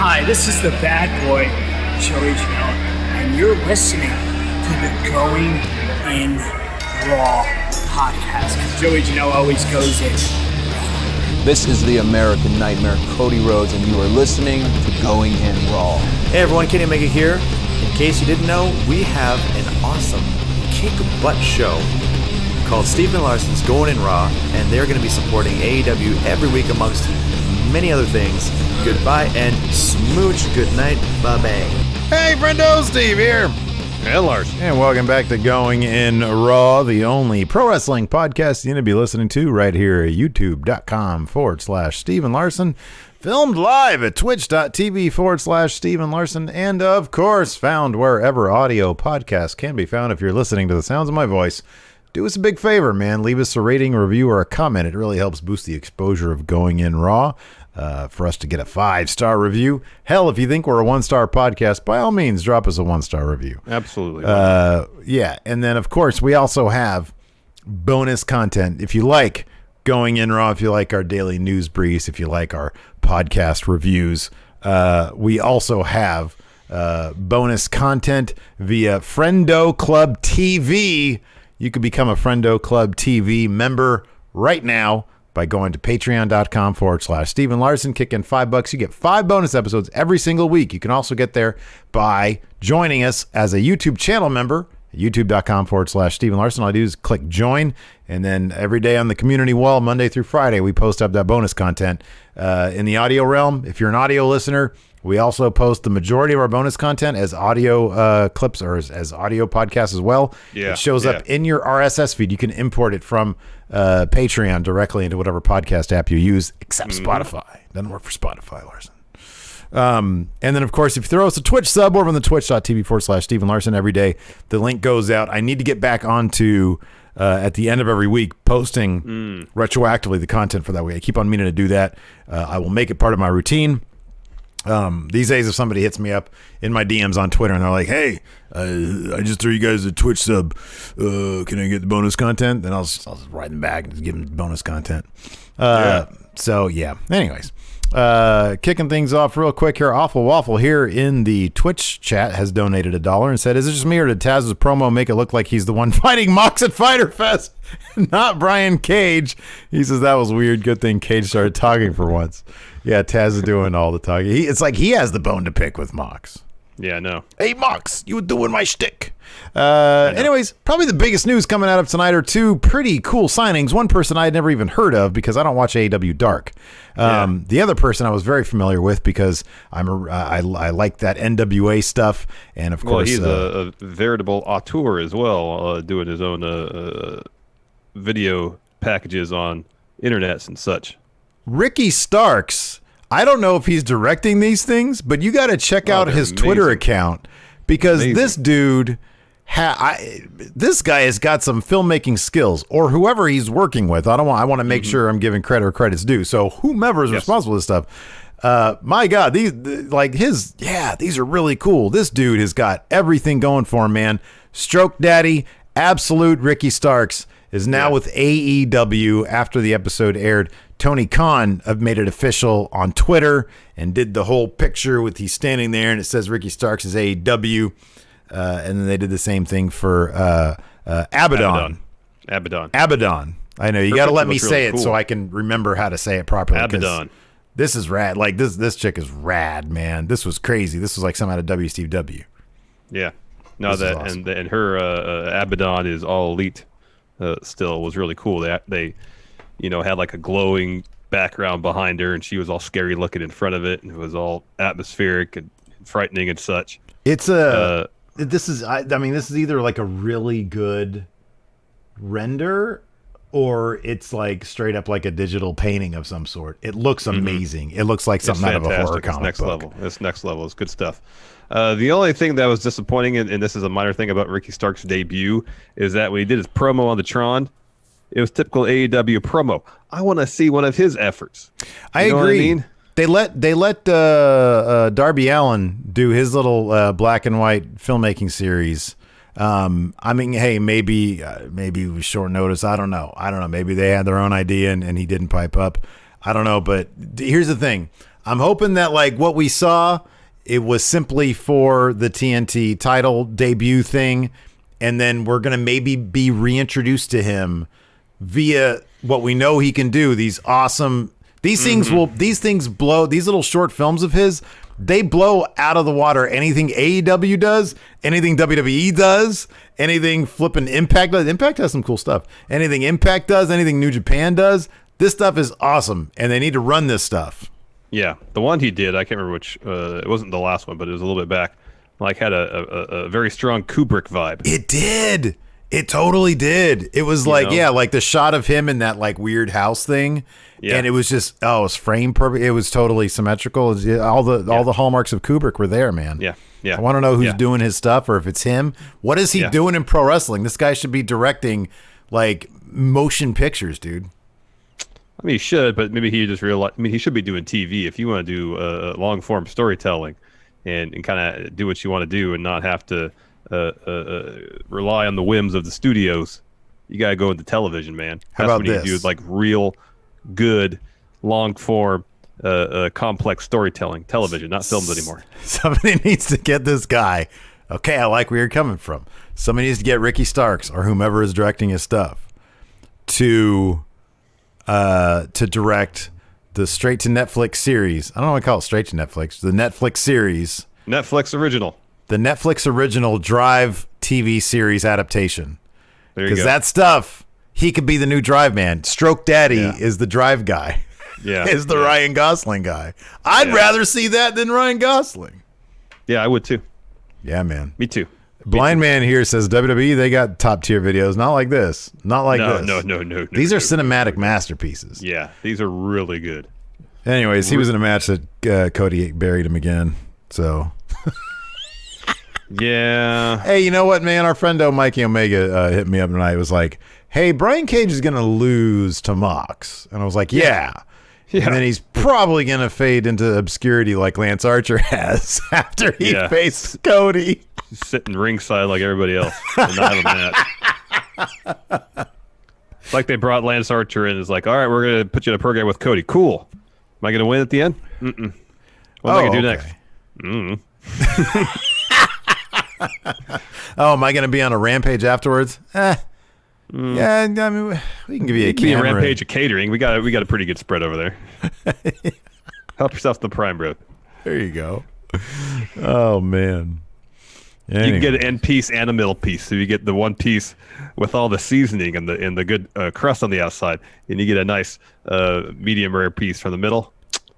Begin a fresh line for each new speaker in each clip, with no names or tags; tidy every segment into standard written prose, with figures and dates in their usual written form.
Hi, this is the bad boy, Joey Janela, and you're listening to the Going in Raw podcast. Joey Janela always goes in.
This is the American Nightmare, Cody Rhodes, and you are listening to Going in Raw.
Hey everyone, Kenny Omega here. In case you didn't know, we have an awesome kick-butt show called Stephen Larson's Going in Raw, and they're going to be supporting AEW every week amongst many other things. Goodbye and smooch. Good night. Bye-bye.
Hey, friendo, Steve here. And Larson. And welcome back to Going in Raw, the only pro wrestling podcast you're going to be listening to right here at youtube.com/Stephen Larson. Filmed live at twitch.tv/Stephen Larson. And, of course, found wherever audio podcasts can be found. If you're listening to the sounds of my voice, do us a big favor, man. Leave us a rating, a review, or a comment. It really helps boost the exposure of Going in Raw. For us to get a 5-star review. Hell, if you think we're a 1-star podcast, by all means, drop us a 1-star review.
Absolutely.
Yeah, and then, of course, we also have bonus content. If you like Going in Raw, if you like our daily news briefs, if you like our podcast reviews, we also have bonus content via Friendo Club TV. You can become a Friendo Club TV member right now by going to patreon.com/Stephen Larson. Kick in $5. You get 5 bonus episodes every single week. You can also get there by joining us as a YouTube channel member, youtube.com/Stephen Larson. All I do is click join, and then every day on the community wall, Monday through Friday, we post up that bonus content. In the audio realm, if you're an audio listener, we also post the majority of our bonus content as audio clips or as audio podcasts as well.
Yeah,
it shows up in your RSS feed. You can import it from Patreon directly into whatever podcast app you use, except Spotify. Doesn't work for Spotify, Larson. And then, of course, if you throw us a Twitch sub over on the twitch.tv/Stephen Larson every day, the link goes out. I need to get back onto, at the end of every week, posting retroactively the content for that week. I keep on meaning to do that. I will make it part of my routine. These days, if somebody hits me up in my DMs on Twitter and they're like, hey, I just threw you guys a Twitch sub, can I get the bonus content? Then I'll just write them back and just give them bonus content. So yeah, anyways, kicking things off real quick here. Awful Waffle here in the Twitch chat has donated $1 and said, is it just me or did Taz's promo make it look like he's the one fighting Mox at Fyter Fest, not Brian Cage? He says that was weird. Good thing Cage started talking for once. Yeah, Taz is doing all the talking. It's like he has the bone to pick with Mox.
Yeah, no.
Hey, Mox, you were doing my shtick. Anyways, probably the biggest news coming out of tonight are 2 pretty cool signings. One person I had never even heard of because I don't watch AEW Dark. The other person I was very familiar with because I like that NWA stuff. And, of course...
he's a veritable auteur as well, doing his own video packages on internets and such.
Ricky Starks, I don't know if he's directing these things, but you got to check out his Twitter account because this dude, this guy has got some filmmaking skills, or whoever he's working with. I want to make sure I'm giving credit where credit's due. So whomever is responsible for this stuff, my God, these are really cool. This dude has got everything going for him, man. Stroke Daddy, absolute Ricky Starks is now with AEW after the episode aired. Tony Khan have made it official on Twitter and did the whole picture with he's standing there and it says Ricky Starks is AEW. And then they did the same thing for ABADON. ABADON. I know you got to let me say it so I can remember how to say it properly.
ABADON.
This is rad. Like this chick is rad, man. This was crazy. This was like something out of WCW.
Yeah. No, that awesome. and her ABADON is all elite. Still was really cool. They had like a glowing background behind her, and she was all scary looking in front of it, and it was all atmospheric and frightening and such.
It's this is either like a really good render, or it's like straight up like a digital painting of some sort. It looks amazing. It looks like something out of a horror comic book.
It's next level. It's good stuff. The only thing that was disappointing, and this is a minor thing about Ricky Stark's debut, is that when he did his promo on the Tron, it was typical AEW promo. I want to see one of his efforts.
I agree. They let Darby Allin do his little black and white filmmaking series. Hey, maybe it was short notice. I don't know. Maybe they had their own idea and he didn't pipe up. I don't know. But here's the thing. I'm hoping that like what we saw, it was simply for the TNT title debut thing, and then we're gonna maybe be reintroduced to him via what we know he can do. These awesome these things blow. These little short films of his, they blow out of the water anything AEW does, anything WWE does, anything flipping Impact does. Impact has some cool stuff. Anything Impact does, anything New Japan does. This stuff is awesome, and they need to run this stuff.
Yeah, the one he did, I can't remember which. It wasn't the last one, but it was a little bit back. Like had a very strong Kubrick vibe.
It did. It totally did. It was like, yeah, like the shot of him in that like weird house thing. Yeah. And it was just, it was frame perfect. It was totally symmetrical. All the hallmarks of Kubrick were there, man.
Yeah. Yeah.
I want to know who's doing his stuff, or if it's him. What is he doing in pro wrestling? This guy should be directing like motion pictures, dude.
I mean, he should, but maybe he just realized. I mean, he should be doing TV if you want to do long form storytelling, and kind of do what you want to do, and not have to rely on the whims of the studios. You gotta go into television, man.
How about
this? You do like real, good, long form, complex storytelling. Television, not films anymore.
Somebody needs to get this guy. Okay, I like where you're coming from. Somebody needs to get Ricky Starks or whomever is directing his stuff to direct the straight to Netflix series. I don't want to call it straight to Netflix. The Netflix series.
Netflix original.
The Netflix original Drive TV series adaptation. Because that stuff, he could be the new Drive man. Stroke Daddy is the Drive guy.
Yeah.
Is the Ryan Gosling guy. I'd rather see that than Ryan Gosling.
Yeah, I would too.
Yeah, man.
Me too.
Blind Man here says WWE, they got top tier videos. Not like this. Not like this.
No.
These are cinematic masterpieces.
Yeah, these are really good.
Anyways, he was in a match that Cody buried him again. So...
Yeah.
Hey, you know what, man? Our friend Mikey Omega hit me up tonight. It was like, hey, Brian Cage is going to lose to Mox. And I was like, yeah. And then he's probably going to fade into obscurity like Lance Archer has after he faced Cody.
Sitting ringside like everybody else and not have a match. It's like they brought Lance Archer in. It's like, all right, we're going to put you in a program with Cody. Cool. Am I going to win at the end? Mm-mm. What am I going to do next? Mm-mm.
Oh, am I going to be on a rampage afterwards? Yeah, I mean, we can give you a camera.
Be a rampage of catering. We got a pretty good spread over there. Help yourself to the prime rib.
There you go. Oh man. Anyway.
You can get an end piece and a middle piece. So you get the one piece with all the seasoning and the good crust on the outside, and you get a nice medium rare piece from the middle.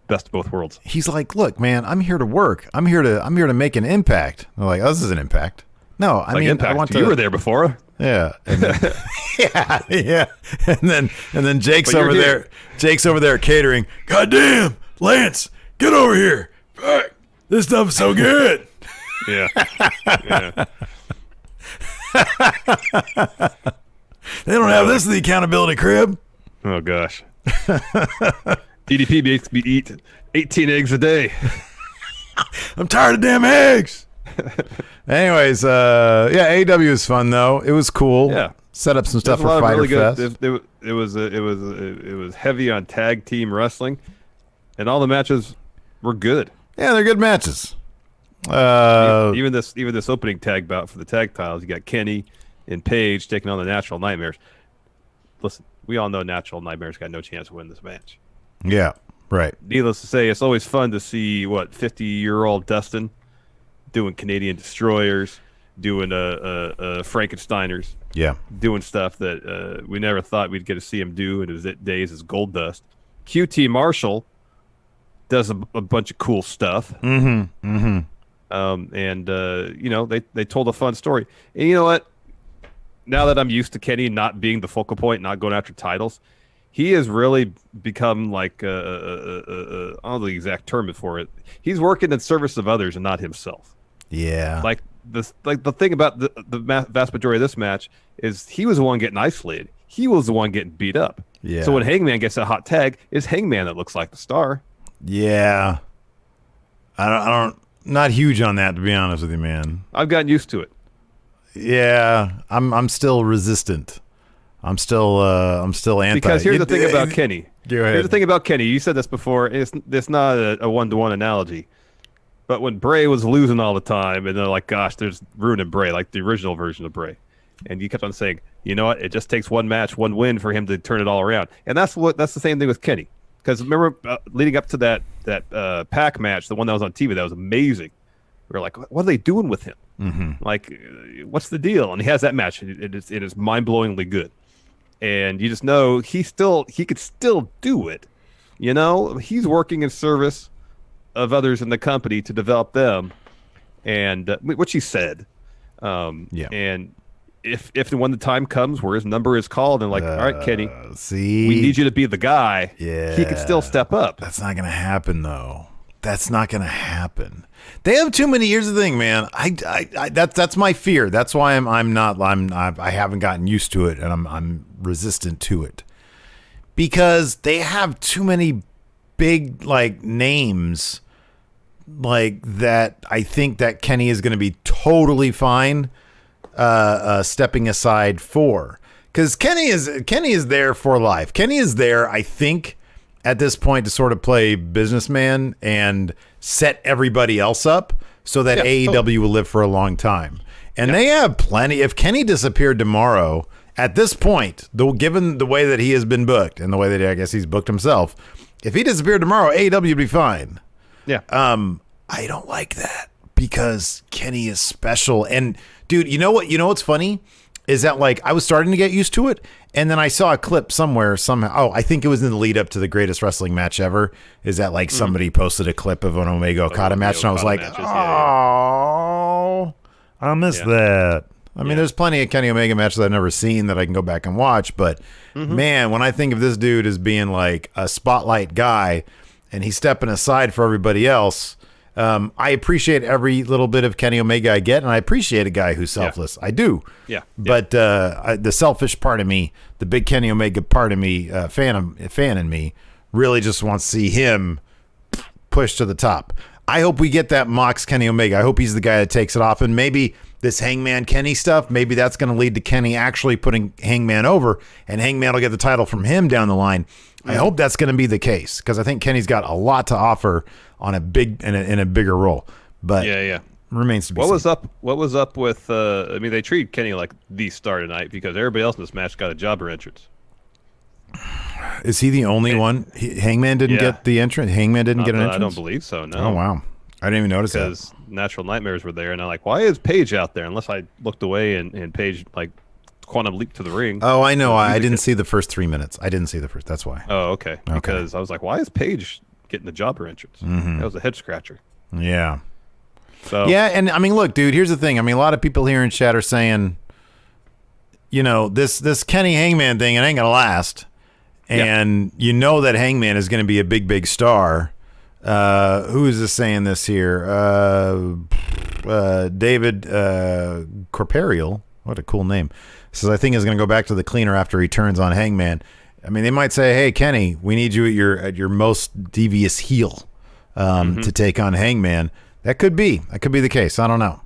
Best of both worlds.
He's like, look, man, I'm here to work. I'm here to make an impact. I'm like, oh, this is an impact. No, I mean,
impact.
I want to.
You were there before.
Yeah. And then, yeah. And then Jake's over there. Jake's over there catering. God damn, Lance, get over here. Fuck, this stuff's so good.
Yeah.
They don't have this in the accountability crib.
Oh gosh. DDP makes me eat 18 eggs a day.
I'm tired of damn eggs. Anyways, AEW is fun though. It was cool.
Yeah,
set up some stuff for Fyter Fest.
It was heavy on tag team wrestling, and all the matches were good.
Yeah, they're good matches.
Even this opening tag bout for the tag titles, you got Kenny and Paige taking on the Natural Nightmares. Listen, we all know Natural Nightmares got no chance to win this match.
Yeah, right.
Needless to say, it's always fun to see 50-year-old Dustin doing Canadian Destroyers, doing Frankensteiners, doing stuff that we never thought we'd get to see him do in his days as Goldust. QT Marshall does a bunch of cool stuff. And they told a fun story. And you know what? Now that I'm used to Kenny not being the focal point, not going after titles, he has really become like I don't know the exact term for it. He's working in service of others and not himself.
Yeah.
Like the thing about the vast majority of this match is he was the one getting isolated. He was the one getting beat up.
Yeah.
So when Hangman gets a hot tag, it's Hangman that looks like the star.
Yeah. I don't not huge on that, to be honest with you, man.
I've gotten used to it.
Yeah, I'm still resistant. I'm still anti.
Because here's the thing about Kenny.
Go ahead.
Here's the thing about Kenny. You said this before. It's not a one-to-one analogy. But when Bray was losing all the time, and they're like, gosh, there's ruining Bray, like the original version of Bray. And you kept on saying, you know what? It just takes one match, one win for him to turn it all around. And that's the same thing with Kenny. Because remember, leading up to that Pac match, the one that was on TV, that was amazing. We were like, what are they doing with him? Mm-hmm. Like, what's the deal? And he has that match. It is mind-blowingly good. And you just know he could still do it. You know, he's working in service of others in the company to develop them, and which he said. And if and when the time comes where his number is called and like, all right, Kenny,
see,
we need you to be the guy.
Yeah,
he could still step up.
That's not going to happen, though. That's not going to happen. They have too many. Here's the thing, man. That's my fear. That's why I haven't gotten used to it, and I'm resistant to it, because they have too many big like names like that. I think that Kenny is going to be totally fine stepping aside for, because Kenny is there for life. Kenny is there, I think, at this point to sort of play businessman and set everybody else up so that AEW will live for a long time. And they have plenty. If Kenny disappeared tomorrow, at this point, given the way that he has been booked and the way that I guess he's booked himself, if he disappeared tomorrow, AEW would be fine.
Yeah.
I don't like that, because Kenny is special. And dude, you know what's funny is that, like, I was starting to get used to it, and then I saw a clip somehow. Oh, I think it was in the lead up to the greatest wrestling match ever. Is that like somebody posted a clip of an Omega Okada match, and I was like, oh, I missed that. I mean, there's plenty of Kenny Omega matches I've never seen that I can go back and watch, but man, when I think of this dude as being like a spotlight guy and he's stepping aside for everybody else, I appreciate every little bit of Kenny Omega I get, and I appreciate a guy who's selfless. I do. Yeah. But the selfish part of me, the big Kenny Omega part of me, fan in me, really just wants to see him push to the top. I hope we get that Mox Kenny Omega. I hope he's the guy that takes it off, and maybe this Hangman Kenny stuff, maybe that's going to lead to Kenny actually putting Hangman over, and Hangman will get the title from him down the line. I hope that's going to be the case, because I think Kenny's got a lot to offer on a big in a bigger role. But remains to be seen.
What was up with? I mean, they treat Kenny like the star tonight because everybody else in this match got a jobber entrance.
Is he the only one? Hangman didn't get the entrance. Hangman didn't get an entrance.
I don't believe so. No.
Oh wow, I didn't even notice that.
Because Natural Nightmares were there, and I'm like, why is Paige out there? Unless I looked away and Paige like quantum leap to the ring.
Oh, I know. I didn't see the first 3 minutes. I didn't see the first. That's why.
Oh, okay. Because I was like, why is Paige getting the jobber entrance? That was a head scratcher.
Yeah.
So
yeah, and I mean, look, dude. Here's the thing. I mean, a lot of people here in chat are saying, you know, this Kenny Hangman thing, it ain't gonna last, and you know that Hangman is going to be a big star. Who is this saying this here? David Corpariel. What a cool name. Says, I think he's going to go back to the cleaner after he turns on Hangman. I mean, they might say, hey, Kenny, we need you at your most devious heel to take on Hangman. That could be the case. I don't know.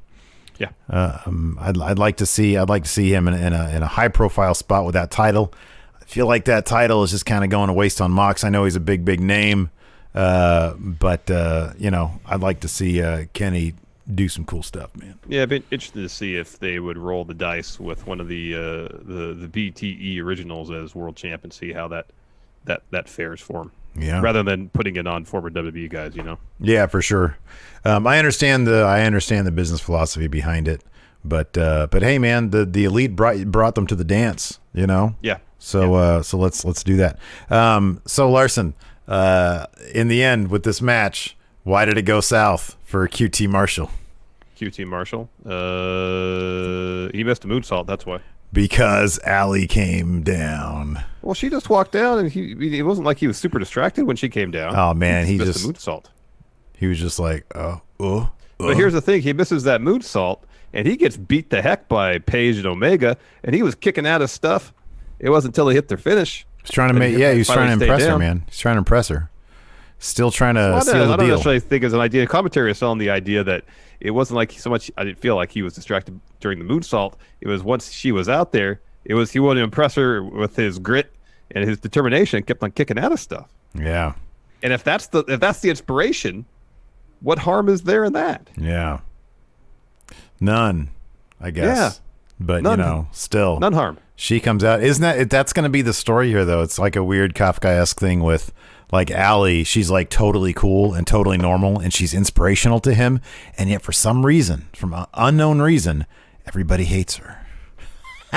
Yeah.
I'd like to see him in a high profile spot with that title. I feel like that title is just kind of going to waste on Mox. I know he's a big name, but you know, I'd like to see Kenny do some cool stuff, man.
Yeah, I'd be interested to see if they would roll the dice with one of the BTE originals as world champ and see how that fares for him.
Yeah.
Rather than putting it on former WWE guys, you know.
Yeah, for sure. I understand the business philosophy behind it, but hey, man, the elite brought them to the dance, you know.
Yeah.
So so let's do that. So Larson, in the end with this match, why did it go south for QT Marshall?
QT Marshall, he missed a moonsault. That's why.
Because Allie came down.
Well, she just walked down, and it wasn't like he was super distracted when she came down.
Oh man,
he missed a moonsault.
He was just like,
But here's the thing: he misses that moonsault, and he gets beat the heck by Paige and Omega, and he was kicking out of stuff. It wasn't until he hit their finish.
He's trying to make. Yeah, he was trying to impress her, man. He's trying to impress her. Still trying to seal the deal.
I don't necessarily think it's an idea. Commentary is selling the idea that it wasn't like so much. I didn't feel like he was distracted during the moonsault. It was once she was out there, He wanted to impress her with his grit and his determination. Kept on kicking out of stuff.
Yeah.
And if that's the inspiration, what harm is there in that?
Yeah. None, I guess.
Yeah.
But,
None.
still.
None harm.
She comes out. That's going to be the story here, though. It's like a weird Kafkaesque thing with, like, Allie. She's, like, totally cool and totally normal, and she's inspirational to him. And yet, for some reason, from an unknown reason, everybody hates her.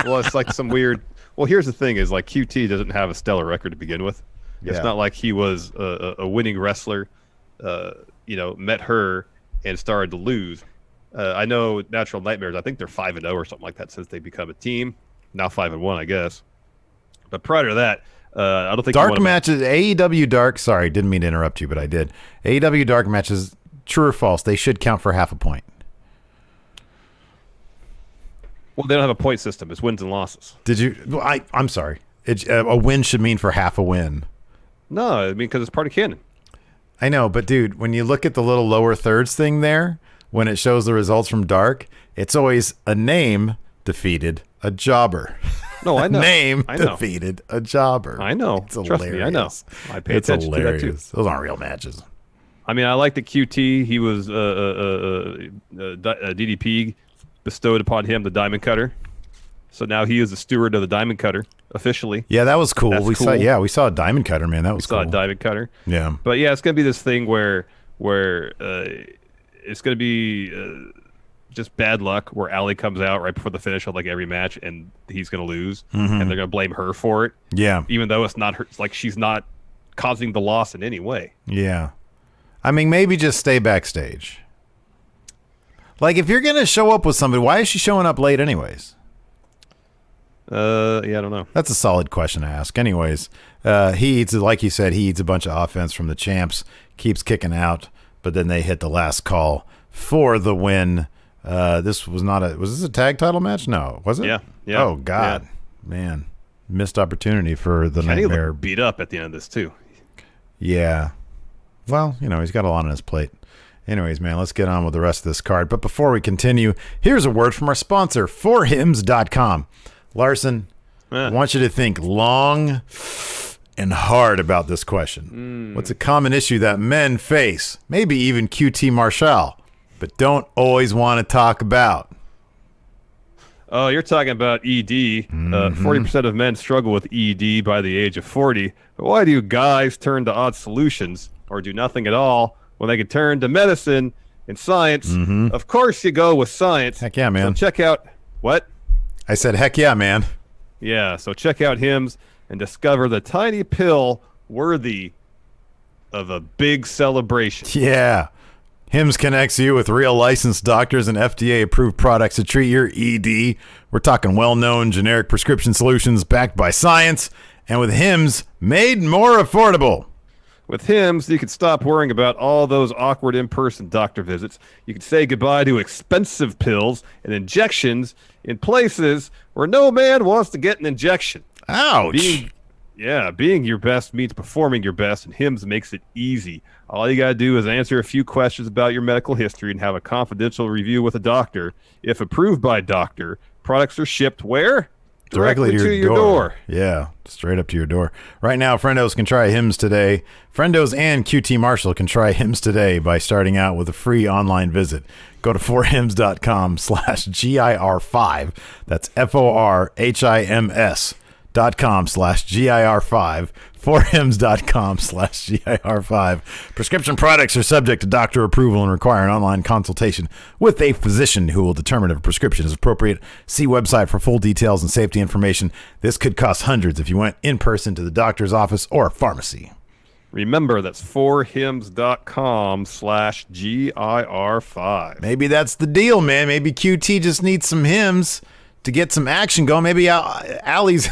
Well, it's like some weird... Well, here's the thing is, like, QT doesn't have a stellar record to begin with. It's not like he was a winning wrestler, met her and started to lose. I know Natural Nightmares, I think they're 5-0 or something like that since they become a team. Now 5-1, I guess. But prior to that, I don't think
Dark matches, AEW Dark. Sorry, didn't mean to interrupt you, but I did. AEW Dark matches, true or false? They should count for half a point.
Well, they don't have a point system. It's wins and losses.
Did you? Well, I'm sorry. A win should mean for half a win.
No, I mean because it's part of canon.
I know, but dude, when you look at the little lower thirds thing there, when it shows the results from Dark, it's always a name defeated a jobber.
No, I know.
Name
I know.
defeated a jobber.
I know.
It's
Trust
hilarious.
me, I know. I pay
It's
attention
hilarious.
to that too.
Those aren't real matches.
I mean, I like the QT. He was DDP bestowed upon him the Diamond Cutter. So now he is the steward of the Diamond Cutter officially.
Yeah, that was cool.
That's
We
cool.
we saw a Diamond Cutter, man. That was cool.
Saw a Diamond Cutter.
Yeah.
But yeah, it's gonna be this thing where it's gonna be just bad luck where Allie comes out right before the finish of like every match and he's gonna lose and they're gonna blame her for it.
Yeah.
Even though it's not her, it's like she's not causing the loss in any way.
Yeah. I mean, maybe just stay backstage. Like, if you're gonna show up with somebody, why is she showing up late anyways?
Yeah, I don't know.
That's a solid question to ask. Anyways, he eats, like you said, he eats a bunch of offense from the champs, keeps kicking out, but then they hit the last call for the win. Was this a tag title match? No, was it?
Yeah. Yeah.
Oh God, man, missed opportunity for the
Kenny
Nightmare.
looked beat up at the end of this too.
Yeah. Well, he's got a lot on his plate. Anyways, man, let's get on with the rest of this card. But before we continue, here's a word from our sponsor, forhims.com. Larson, I want you to think long and hard about this question. What's a common issue that men face, maybe even QT Marshall, but don't always want to talk about?
Oh, you're talking about ED. 40% of men struggle with ED by the age of 40. But why do guys turn to odd solutions or do nothing at all when they can turn to medicine and science? Of course you go with science.
Heck yeah, man.
So check out... What?
I said, heck yeah, man.
Yeah, so check out Hims and discover the tiny pill worthy of a big celebration.
Yeah. Hims connects you with real licensed doctors and FDA-approved products to treat your ED. We're talking well-known generic prescription solutions backed by science, and with Hims, made more affordable.
With Hims, you can stop worrying about all those awkward in-person doctor visits. You can say goodbye to expensive pills and injections in places where no man wants to get an injection.
Ouch.
Being your best means performing your best, and Hims makes it easy. All you got to do is answer a few questions about your medical history and have a confidential review with a doctor. If approved by a doctor, products are shipped where?
Directly to your door. Yeah, straight up to your door. Right now, Friendos can try Hims today. Friendos and QT Marshall can try Hims today by starting out with a free online visit. Go to forhims.com/GIR5. That's FORHIMS.com/GIR5. forhims.com/GIR5. Prescription products are subject to doctor approval and require an online consultation with a physician who will determine if a prescription is appropriate. See website for full details and safety information. This could cost hundreds if you went in person to the doctor's office or a pharmacy.
Remember, that's forhims.com/GIR5.
Maybe that's the deal, man. Maybe QT just needs some Hims to get some action going. Maybe Allie's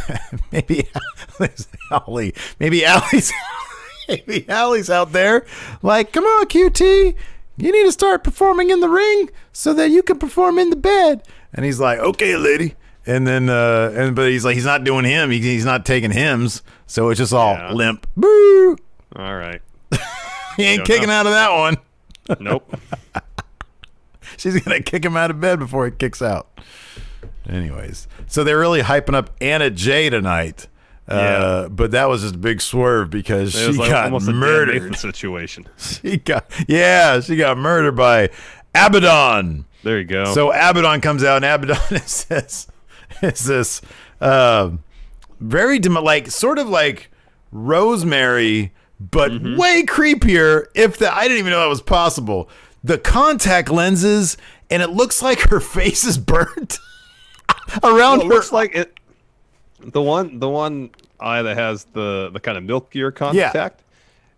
out there like, come on, QT, you need to start performing in the ring so that you can perform in the bed. And he's like, okay, lady. And then but he's like, he's not doing him. He's not taking Hims, so it's just all limp. Boo.
All right.
He ain't kicking out of that one.
Nope.
She's gonna kick him out of bed before he kicks out. Anyways, so they're really hyping up Anna Jay tonight. But that was just a big swerve because she got
almost
murdered.
A Dan Nathan situation.
She got murdered by ABADON.
There you go.
So ABADON comes out, and ABADON is this very sort of like Rosemary, but way creepier. I didn't even know that was possible. The contact lenses, and it looks like her face is burnt around her.
It looks like it. The one eye that has the kind of milkier contact.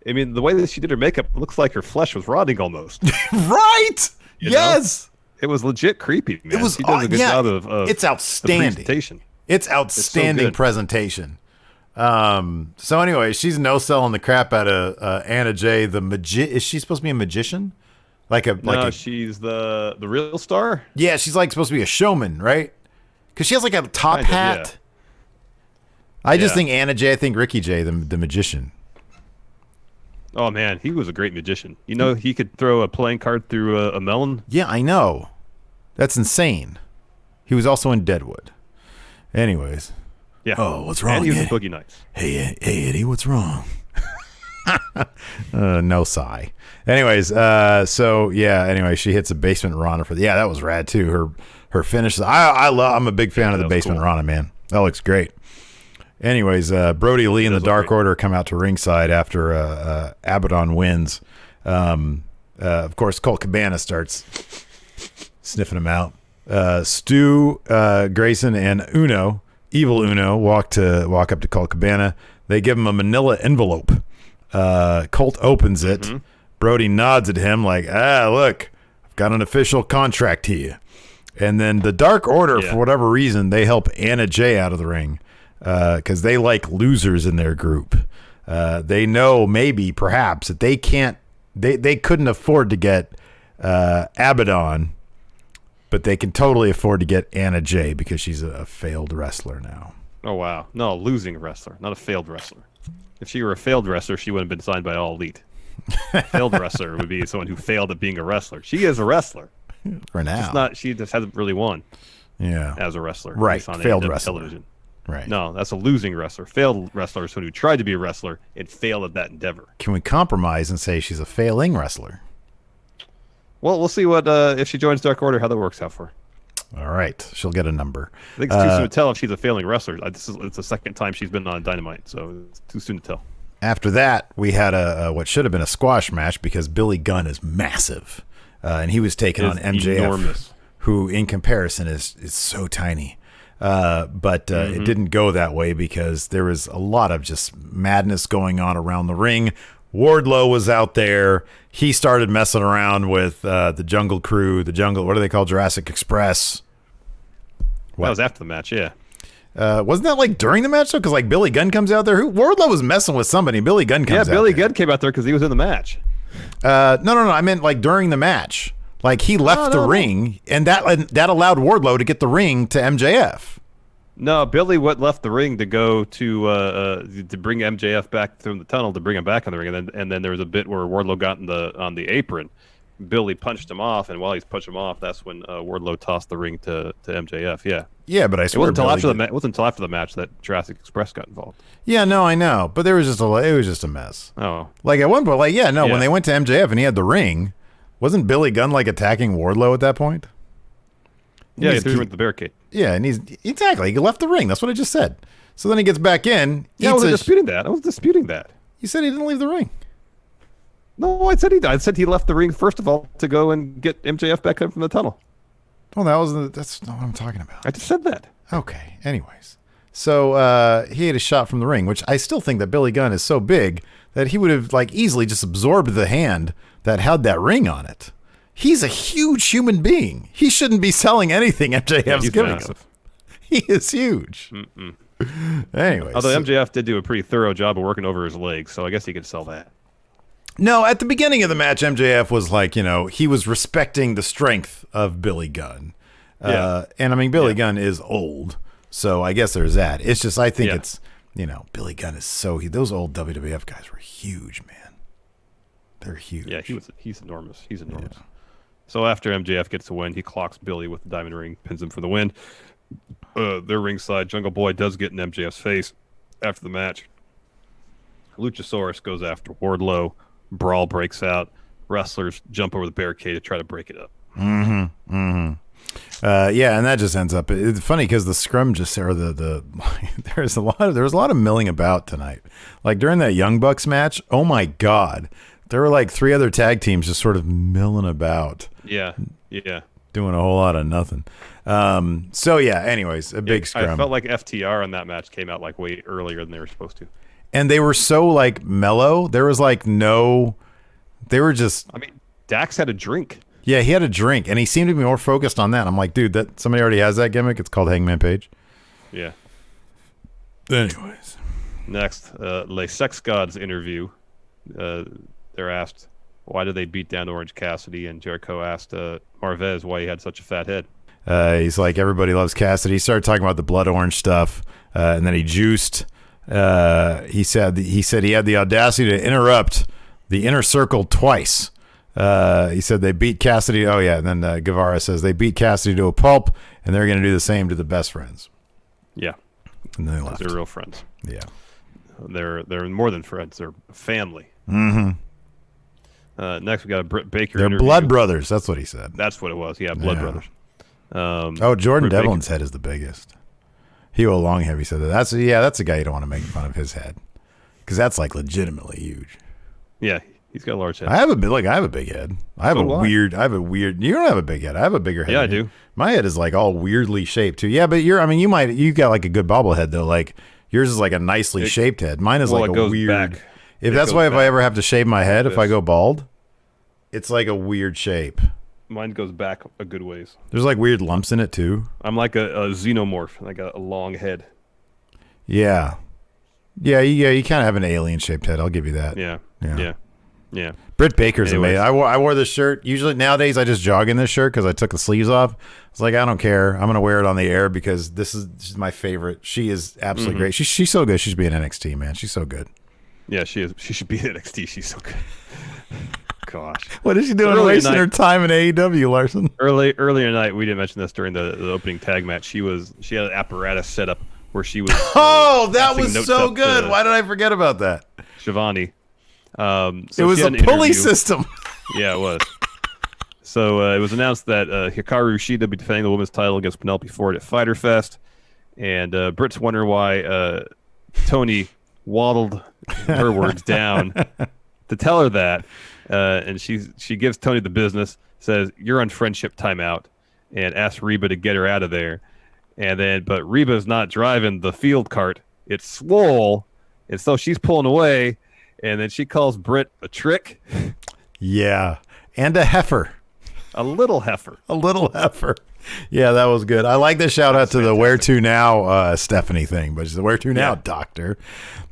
I mean, the way that she did her makeup looks like her flesh was rotting almost.
Right? Yes.
It was legit creepy, man.
It was.
She does a good job of
it's outstanding.
The presentation.
It's outstanding presentation. So anyway, she's no-selling the crap out of Anna Jay. Is she supposed to be a magician?
She's the real star.
Yeah, she's like supposed to be a showman, right? Because she has like a top hat.
Yeah.
I just think Anna Jay. I think Ricky Jay, the magician.
Oh man, he was a great magician. You know, he could throw a playing card through a melon.
Yeah, I know. That's insane. He was also in Deadwood. Anyways.
Yeah.
Oh, what's wrong?
And he was in Boogie Nights.
Hey, Eddie, what's wrong? No sigh. Anyways, anyway, she hits a basement Rana for that was rad too. Her finishes. I'm a big fan of the basement Rana, man. That looks great. Anyways, Brody Lee and the Dark Order come out to ringside after ABADON wins. Of course, Colt Cabana starts sniffing him out. Stu, Grayson, and Evil Uno, walk up to Colt Cabana. They give him a manila envelope. Colt opens it. Mm-hmm. Brody nods at him like, look, I've got an official contract here. And then the Dark Order, for whatever reason, they help Anna Jay out of the ring because they like losers in their group. They know perhaps that they couldn't afford to get ABADON, but they can totally afford to get Anna Jay because she's a failed wrestler now.
Oh, wow. No, a losing wrestler, not a failed wrestler. If she were a failed wrestler, she wouldn't have been signed by All Elite. A failed wrestler would be someone who failed at being a wrestler. She is a wrestler.
For now.
She just hasn't really won as a wrestler.
Right,
on
failed
AEW
wrestler.
television.
Right.
No, that's a losing wrestler. Failed wrestler is someone who tried to be a wrestler and failed at that endeavor.
Can we compromise and say she's a failing wrestler?
Well, we'll see what if she joins Dark Order, how that works out for her.
All right, she'll get a number.
I think it's too soon to tell if she's a failing wrestler. It's the second time she's been on Dynamite, so it's too soon to tell.
After that, we had a what should have been a squash match because Billy Gunn is massive, and he was taking on MJF,
enormous.
Who in comparison is so tiny. But it didn't go that way because there was a lot of just madness going on around the ring. Wardlow was out there. He started messing around with the Jungle Crew, what do they call Jurassic Express?
That was after the match, yeah.
Wasn't that like during the match though? Because like Billy Gunn comes out there. Wardlow was messing with somebody. Billy Gunn comes out there.
Yeah, Billy Gunn came out there because he was in the match.
No. I meant like during the match. Like he left the ring, and that allowed Wardlow to get the ring to MJF.
No, Billy left the ring to go to bring MJF back from the tunnel to bring him back on the ring, and then there was a bit where Wardlow got on the apron. Billy punched him off, and while he's punched him off, that's when Wardlow tossed the ring to MJF. Yeah.
Yeah, but I swear
it wasn't until after the match that Jurassic Express got involved.
Yeah, no, I know, but it was just a mess.
Oh,
like at one point, when they went to MJF and he had the ring, wasn't Billy Gunn like attacking Wardlow at that point?
Yeah, he threw him with the barricade.
Yeah, and he left the ring. That's what I just said. So then he gets back in.
Yeah, I wasn't disputing that.
You said he didn't leave the ring.
No, I said he left the ring first of all to go and get MJF back up from the tunnel.
Well, that's not what I'm talking about.
I just said that.
Okay. Anyways, so he had a shot from the ring, which I still think that Billy Gunn is so big that he would have like easily just absorbed the hand that had that ring on it. He's a huge human being. He shouldn't be selling anything MJF's giving him. He is huge. Anyway.
Although MJF did do a pretty thorough job of working over his legs, so I guess he could sell that.
No, at the beginning of the match, MJF was like, he was respecting the strength of Billy Gunn. And I mean, Billy Gunn is old, so I guess there's that. It's just, I think it's, Billy Gunn is those old WWF guys were huge, man. They're huge.
Yeah, he's enormous. He's enormous. Yeah. So after MJF gets the win, he clocks Billy with the diamond ring, pins him for the win. They're ringside. Jungle Boy does get in MJF's face after the match. Luchasaurus goes after Wardlow. Brawl breaks out. Wrestlers jump over the barricade to try to break it up.
Yeah, and that just ends up. It's funny because the scrum just or there was a lot of milling about tonight. Like during that Young Bucks match, oh my God, there were like 3 other tag teams just sort of milling about.
Yeah.
Doing a whole lot of nothing. So yeah. Anyways, a big scrum.
I felt like FTR on that match came out like way earlier than they were supposed to.
And they were so like mellow. There was like no. They were just.
I mean, Dax had a drink.
Yeah, he had a drink, and he seemed to be more focused on that. I'm like, dude, that somebody already has that gimmick. It's called Hangman Page.
Yeah.
Anyways.
Next, Les Sex Gods interview. They're asked, why did they beat down Orange Cassidy? And Jericho asked Marvez why he had such a fat head.
He's like, everybody loves Cassidy. He started talking about the blood orange stuff, and then he juiced. He said he had the audacity to interrupt the inner circle twice. He said they beat Cassidy. Oh, yeah. And then Guevara says they beat Cassidy to a pulp, and they're going to do the same to the best friends.
Yeah.
And then they left.
They're real friends.
Yeah.
They're more than friends. They're family.
Mm-hmm.
Next, we got a Britt Baker
They're
interview.
blood brothers. That's what he said.
That's what it was. Yeah, blood brothers.
Jordan
Britt
Devlin's head is the biggest. Hugh Longheavy said that. That's a guy you don't want to make fun of his head because that's like legitimately huge.
Yeah, he's got a large head.
I have a big head. I have a weird. You don't have a big head. I have a bigger head.
Yeah, I do.
My head is like all weirdly shaped too. Yeah, but you got like a good bobblehead though. Like yours is like a nicely shaped head. Mine is like a weird.
Back.
If I ever have to shave my head, if I go bald, it's like a weird shape.
Mine goes back a good ways.
There's like weird lumps in it too.
I'm like a xenomorph, like a long head.
Yeah. You kind of have an alien shaped head. I'll give you that.
Yeah.
Britt Baker's
Anyways.
amazing. I wore this shirt. Usually nowadays I just jog in this shirt because I took the sleeves off. It's like I don't care. I'm gonna wear it on the air because she's my favorite. She is absolutely great. She's so good. She should be in NXT, man. She's so good.
Yeah, she is. She should be in NXT. She's so good. Gosh.
What is she doing wasting her time in AEW, Larson?
Earlier tonight, we didn't mention this during the opening tag match. She had an apparatus set up where she was.
That was so good. Why did I forget about that?
Shivani.
It was a pulley system.
Yeah, it was. So it was announced that Hikaru Shida will be defending the women's title against Penelope Ford at Fyter Fest, and Britt's wondering why Tony waddled her words down to tell her that, and she gives Tony the business, says you're on friendship timeout, and asks Reba to get her out of there, but Reba's not driving the field cart; it's Swole, and so she's pulling away. And then she calls Britt a trick.
Yeah. And a heifer.
A little heifer.
Yeah, that was good. I like the shout out to the Where To Now Stephanie thing, but she's the Where To Now doctor.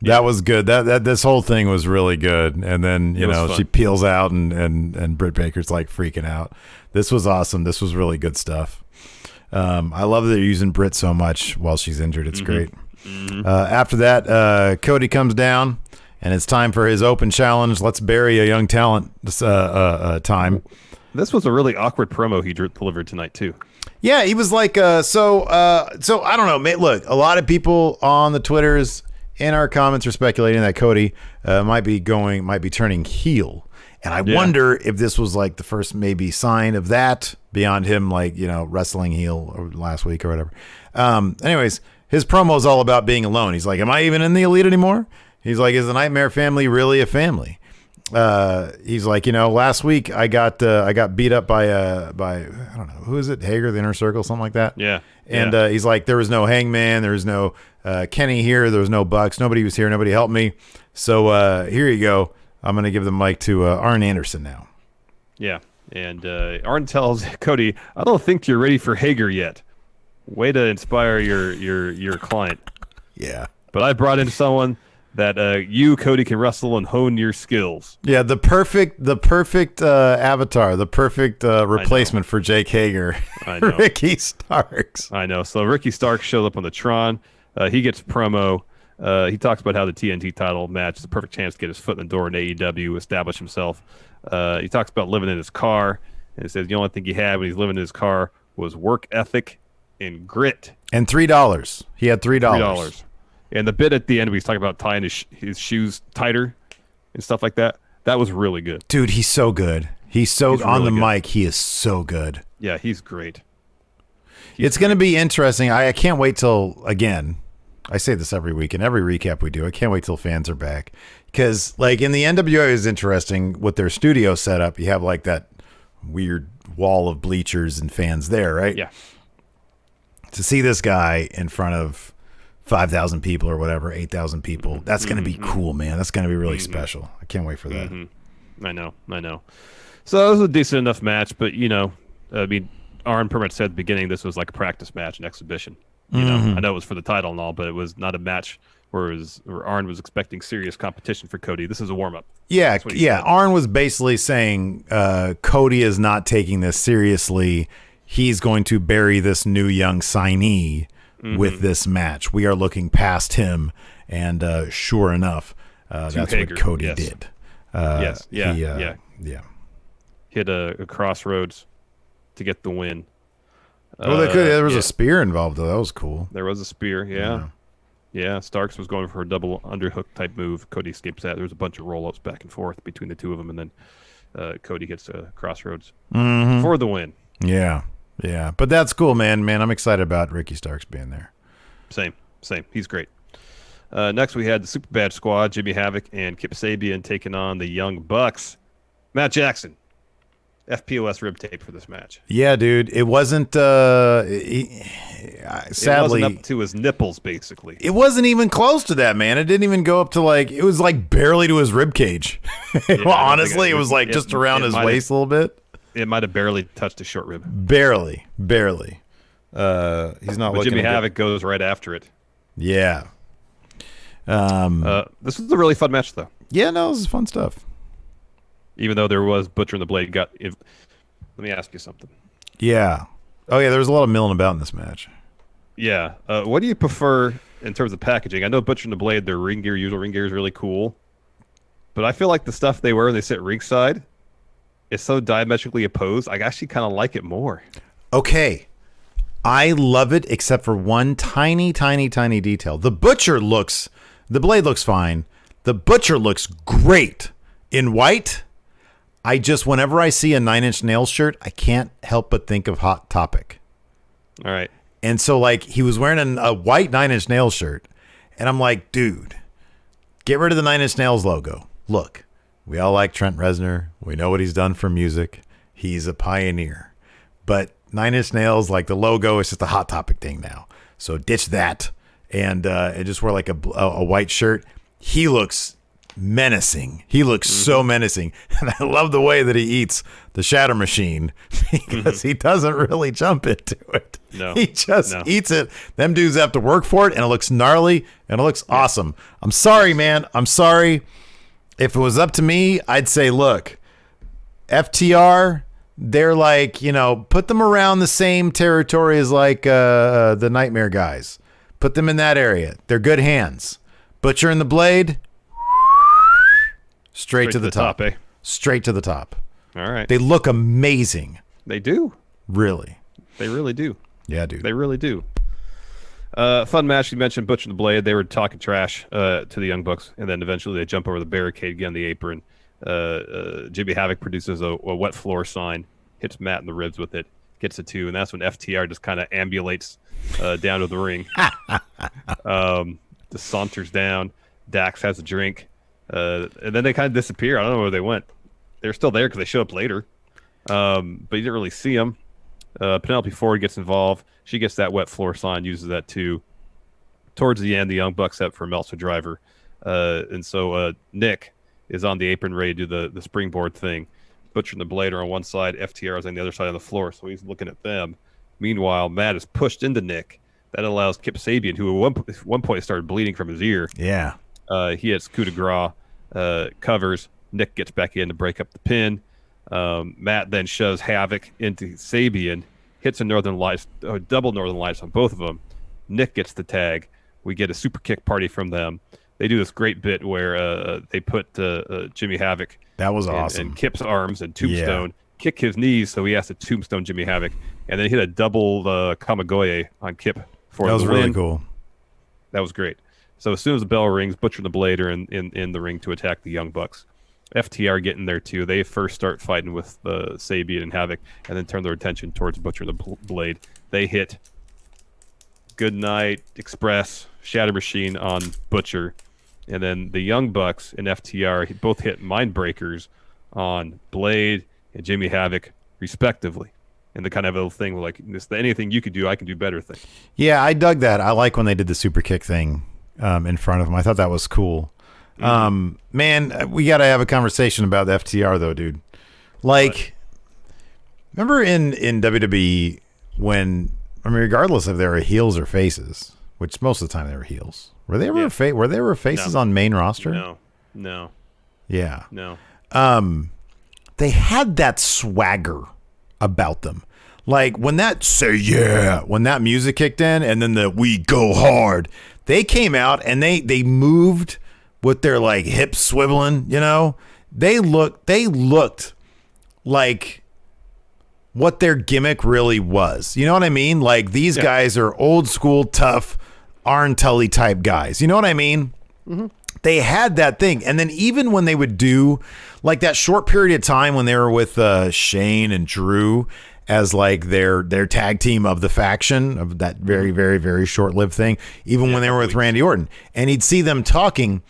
That was good. That this whole thing was really good. And then, she peels out and Britt Baker's like freaking out. This was awesome. This was really good stuff. I love that they're using Britt so much while she's injured. It's great. After that, Cody comes down. And it's time for his open challenge. Let's bury a young talent time.
This was a really awkward promo he delivered tonight, too.
Yeah, he was like, so I don't know. Look, a lot of people on the Twitters in our comments are speculating that Cody might be turning heel. And I wonder if this was like the first maybe sign of that beyond him, like, wrestling heel last week or whatever. Anyways, his promo is all about being alone. He's like, am I even in the Elite anymore? He's like, is the Nightmare family really a family? He's like, last week I got beat up by I don't know, who is it? Hager, the Inner Circle, something like that.
Yeah.
And he's like, there was no Hangman, there was no Kenny here, there was no Bucks, nobody was here, nobody helped me. So here you go. I'm gonna give the mic to Arn Anderson now.
Yeah, and Arn tells Cody, I don't think you're ready for Hager yet. Way to inspire your client.
Yeah.
But I brought in someone that you, Cody, can wrestle and hone your skills.
Yeah, the perfect avatar, the perfect replacement for Jake Hager.
I know.
Ricky Starks.
I know. So Ricky Starks shows up on the Tron. He gets promo. He talks about how the TNT title match is a perfect chance to get his foot in the door in AEW, establish himself. He talks about living in his car, and he says the only thing he had when he's living in his car was work ethic and grit.
And $3. He had $3.
$3. And the bit at the end, we was talking about tying his shoes tighter and stuff like that. That was really good.
Dude, he's so good. He's on
really
the
good.
mic. He is so good.
Yeah, he's great.
It's going to be interesting. I can't wait till, again, I say this every week in every recap we do. I can't wait till fans are back. Because, like, in the NWA is interesting with their studio setup. You have, like, that weird wall of bleachers and fans there, right?
Yeah.
To see this guy in front of 5,000 people or whatever, 8,000 people, that's going to be cool, man. That's going to be really special. I can't wait for that.
I know. So it was a decent enough match, but, you know, I mean, Arn pretty much said at the beginning this was like a practice match, an exhibition. You know, I know it was for the title and all, but it was not a match where Arn was expecting serious competition for Cody. This is a warm-up.
Yeah. Arn was basically saying Cody is not taking this seriously. He's going to bury this new young signee with this match. We are looking past him, and sure enough, that's
Hager.
what Cody did.
Yeah. Hit a crossroads to get the win.
There was a spear involved, though. That was cool.
There was a spear, yeah. Starks was going for a double underhook type move. Cody escapes that. There was a bunch of roll-ups back and forth between the two of them, and then Cody hits a crossroads for the win.
Yeah. But that's cool, man. I'm excited about Ricky Starks being there.
Same. He's great. Next, we had the Super Bad Squad, Jimmy Havoc and Kip Sabian taking on the Young Bucks. Matt Jackson, FPOS rib tape for this match.
Yeah, dude. It wasn't, sadly.
It wasn't up to his nipples, basically.
It wasn't even close to that, man. It didn't even go up to, it was barely to his rib cage. Well, honestly, it was just around his waist a little bit.
It might have barely touched his short rib.
Barely. He's not looking.
Jimmy Havoc goes right after it.
Yeah.
This was a really fun match, though.
Yeah, no, this is fun stuff.
Even though there was Butcher and the Blade. Let me ask you something.
Yeah. Oh, yeah, there was a lot of milling about in this match.
Yeah. What do you prefer in terms of packaging? I know Butcher and the Blade, their usual ring gear is really cool. But I feel like the stuff they wear when they sit ringside is so diametrically opposed. I actually kind of like it more.
Okay. I love it except for one tiny detail. The Blade looks fine. The Butcher looks great in white. Whenever I see a 9 Inch Nails shirt, I can't help but think of Hot Topic.
All right.
And so, he was wearing a white 9 Inch Nails shirt. And I'm like, dude, get rid of the 9 Inch Nails logo. Look, we all like Trent Reznor. We know what he's done for music. He's a pioneer. But 9 Inch Nails, the logo is just a Hot Topic thing now. So ditch that and just wear a white shirt. He looks menacing. He looks so menacing. And I love the way that he eats the Shatter Machine because he doesn't really jump into it.
No.
He just eats it. Them dudes have to work for it, and it looks gnarly, and it looks awesome. I'm sorry, man. I'm sorry. If it was up to me, I'd say, look, FTR, they're put them around the same territory as the Nightmare guys. Put them in that area. They're good hands. Butcher and the Blade, straight to the top. Straight to the top.
All right.
They look amazing.
They do.
Really.
They really do.
Yeah, dude.
They really do. Fun match. You mentioned Butcher and the Blade. They were talking trash to the Young Bucks, and then eventually they jump over the barricade, get on the apron. Jimmy Havoc produces a wet floor sign, hits Matt in the ribs with it, gets a 2, and that's when FTR just kind of ambulates down to the ring. Just saunters down. Dax has a drink. And then they kind of disappear. I don't know where they went. They're still there because they show up later. But you didn't really see them. Penelope Ford gets involved. She gets that wet floor sign, uses that too. Towards the end, the Young Bucks up for a Meltzer driver. And so Nick is on the apron ready to do the springboard thing. Butcher and the Blade are on one side. FTR is on the other side of the floor, so he's looking at them. Meanwhile, Matt is pushed into Nick. That allows Kip Sabian, who at one point started bleeding from his ear.
Yeah.
He hits coup de grace, covers. Nick gets back in to break up the pin. Matt then shoves Havoc into Sabian, hits a double Northern Lights on both of them. Nick gets the tag. We get a super kick party from them. They do this great bit where they put Jimmy Havoc
that was awesome.
and Kip's arms and Tombstone kick his knees, so he has to tombstone Jimmy Havoc, and then hit a double Kamigoye on Kip for
That was
the
really
win.
cool.
That was great. So as soon as the bell rings, Butcher and the Blade are in the ring to attack the Young Bucks. FTR get in there too. They first start fighting with Sabian and Havoc, and then turn their attention towards Butcher and the Blade. They hit Goodnight Express, Shatter Machine on Butcher, and then the Young Bucks and FTR both hit Mindbreakers on Blade and Jimmy Havoc, respectively. And the kind of little thing like this, anything you could do, I can do better thing.
Yeah, I dug that. I like when they did the super kick thing in front of him. I thought that was cool. Man, we got to have a conversation about the FTR though, dude. Like, remember in WWE when, I mean, regardless if they were heels or faces, which most of the time they were heels. Were they ever were there faces on main roster?
No.
Yeah.
No.
They had that swagger about them. Like when that when that music kicked in and then the we go hard, they came out and they moved with their like hips swiveling, you know. They looked like what their gimmick really was. You know what I mean? Like these guys are old school, tough, Arn Tully type guys. You know what I mean? Mm-hmm. They had that thing. And then even when they would do like that short period of time when they were with Shane and Drew as like their tag team of the faction of that very, very, very short-lived thing, even when they were with Randy Orton, and he'd see them talking,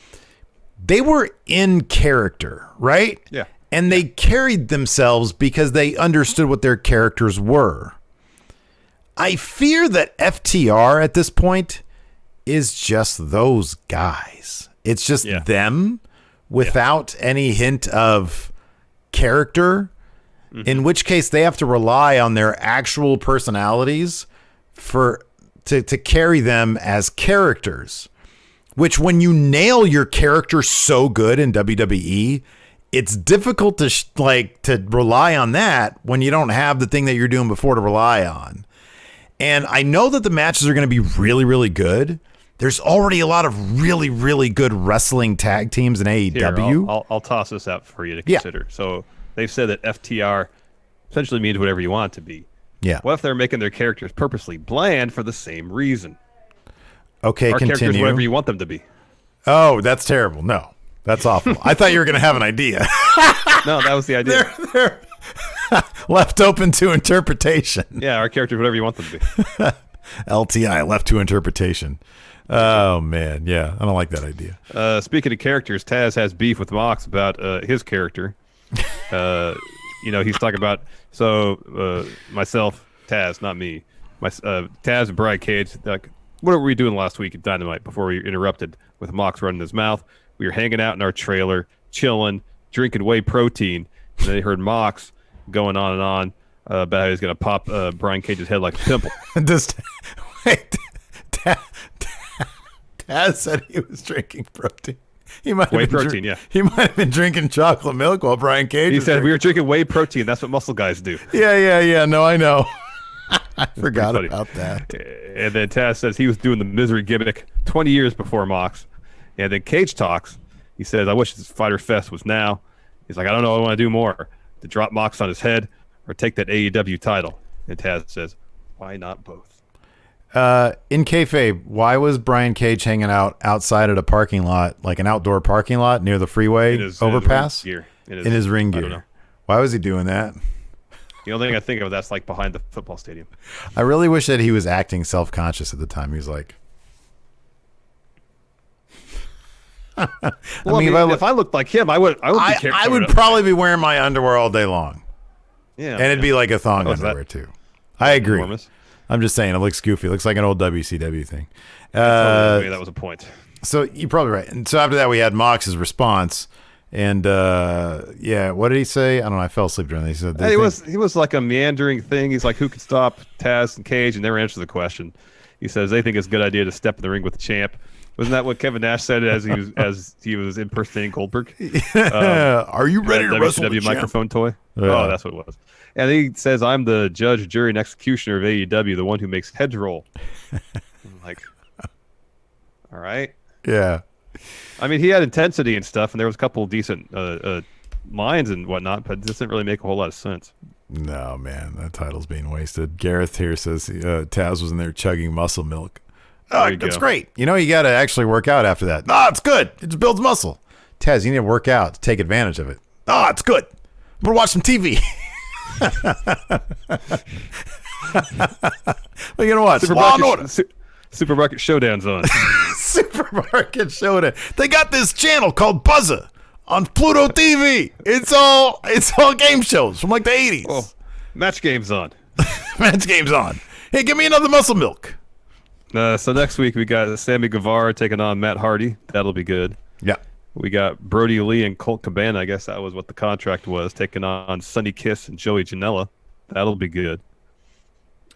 they were in character, right?
Yeah.
And they carried themselves because they understood what their characters were. I fear that FTR at this point is just those guys. It's just them without any hint of character, in which case they have to rely on their actual personalities to carry them as characters, which when you nail your character so good in WWE, it's difficult to rely on that when you don't have the thing that you're doing before to rely on. And I know that the matches are going to be really, really good. There's already a lot of really, really good wrestling tag teams in AEW.
Here, I'll toss this out for you to consider. So they've said that FTR essentially means whatever you want it to be.
Yeah.
What if they're making their characters purposely bland for the same reason?
Okay,
Our
continue.
characters whatever you want them to be.
Oh, that's terrible. No, that's awful. I thought you were going to have an idea.
No, that was the idea.
They're left open to interpretation.
Yeah, our characters whatever you want them to be.
LTI, left to interpretation. Oh, man. Yeah, I don't like that idea.
Speaking of characters, Taz has beef with Mox about his character. He's talking about, myself, Taz, not me. Taz and Brian Cage, like, what were we doing last week at Dynamite before we interrupted with Mox running his mouth? We were hanging out in our trailer, chilling, drinking whey protein, and they heard Mox going on and on about how he's going to pop Brian Cage's head like a pimple.
Taz said he was drinking protein. He might
whey
have been
protein, yeah.
He might have been drinking chocolate milk while Brian Cage
He
was
said
drinking.
we were drinking whey protein. That's what muscle guys do.
Yeah. No, I know. I forgot about that.
And then Taz says he was doing the misery gimmick 20 years before Mox. And then Cage talks. He says, I wish this Fighter Fest was now. He's like, I don't know what I want to do more. To drop Mox on his head or take that AEW title. And Taz says, why not both?
In kayfabe, why was Brian Cage hanging out outside at a parking lot, like an outdoor parking lot near the freeway overpass?
In
his ring gear.
I don't know.
Why was he doing that?
The only thing I think of that's like behind the football stadium.
I really wish that he was acting self-conscious at the time. He was like,
if I looked like him, I would
probably be wearing my underwear all day long.
Yeah,
and it'd be like a thong underwear too. I agree.
Enormous.
I'm just saying it looks goofy. It looks like an old WCW thing.
That was a point.
So you're probably right. And so after that, we had Mox's response. And what did he say? I don't know. I fell asleep during that. He said
he was like a meandering thing. He's like, who can stop Taz and Cage, and never answer the question. He says they think it's a good idea to step in the ring with the champ. Wasn't that what Kevin Nash said as he was impersonating Goldberg?
Are you ready to wrestle the
microphone toy?
Yeah.
Oh, that's what it was. And he says, I'm the judge, jury, and executioner of AEW, the one who makes heads roll. I'm like, all right.
Yeah.
I mean, he had intensity and stuff, and there was a couple of decent lines and whatnot, but it doesn't really make a whole lot of sense.
No, man, that title's being wasted. Gareth here says Taz was in there chugging muscle milk. Oh, that's great. You got to actually work out after that. No, it's good. It just builds muscle. Taz, you need to work out to take advantage of it. Oh, it's good. I'm going to watch some TV. What are you going to watch?
Supermarket Showdown's on.
Supermarket Showdown. They got this channel called Buzza on Pluto TV. It's all game shows from like the 80s.
Oh, Match Game's on.
Match Game's on. Hey, give me another muscle milk.
So next week we got Sammy Guevara taking on Matt Hardy. That'll be good.
Yeah.
We got Brody Lee and Colt Cabana. I guess that was what the contract was, taking on Sonny Kiss and Joey Janela. That'll be good.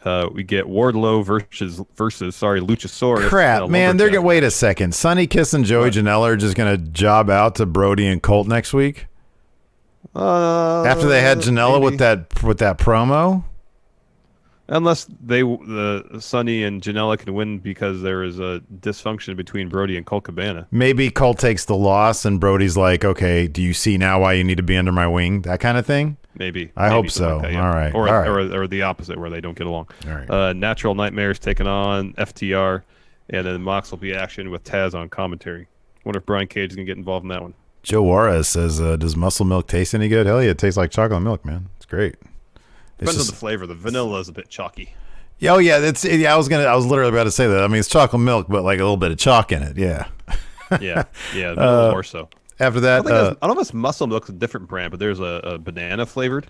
We get Wardlow versus Luchasaurus.
Crap, man! They're gonna wait a second. Sonny Kiss and Joey Janela are just gonna job out to Brody and Colt next week. After they had Janela
maybe.
with that promo.
Unless Sonny and Janela can win because there is a dysfunction between Brody and Colt Cabana.
Maybe Colt takes the loss and Brody's like, okay, do you see now why you need to be under my wing? That kind of thing?
Maybe.
I hope so.
Like that, yeah.
All right.
Or the opposite where they don't get along.
All right.
Natural Nightmares taking on FTR, and then Mox will be action with Taz on commentary. Wonder if Brian Cage is going to get involved in that one.
Joe Juarez says, does muscle milk taste any good? Hell yeah, it tastes like chocolate milk, man. It's great.
Depends on the flavor. The vanilla is a bit chalky.
Oh yeah, I was literally about to say that. I mean, it's chocolate milk, but like a little bit of chalk in it. Yeah.
yeah, more so.
After that,
I don't know if muscle milk's a different brand, but there's a banana flavored.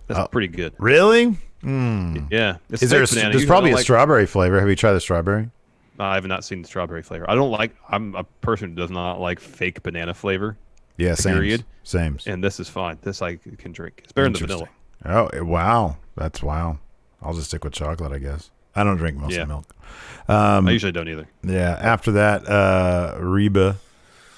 That's pretty good.
Really?
Yeah.
Is there? There's probably a strawberry flavor. Have you tried the strawberry?
I have not seen the strawberry flavor. I'm a person who does not like fake banana flavor.
Yeah,
period.
Same.
And this is fine. This I can drink. It's better than the vanilla.
Oh, wow. That's wow. I'll just stick with chocolate, I guess. I don't drink muscle milk.
I usually don't either.
Yeah. After that, Reba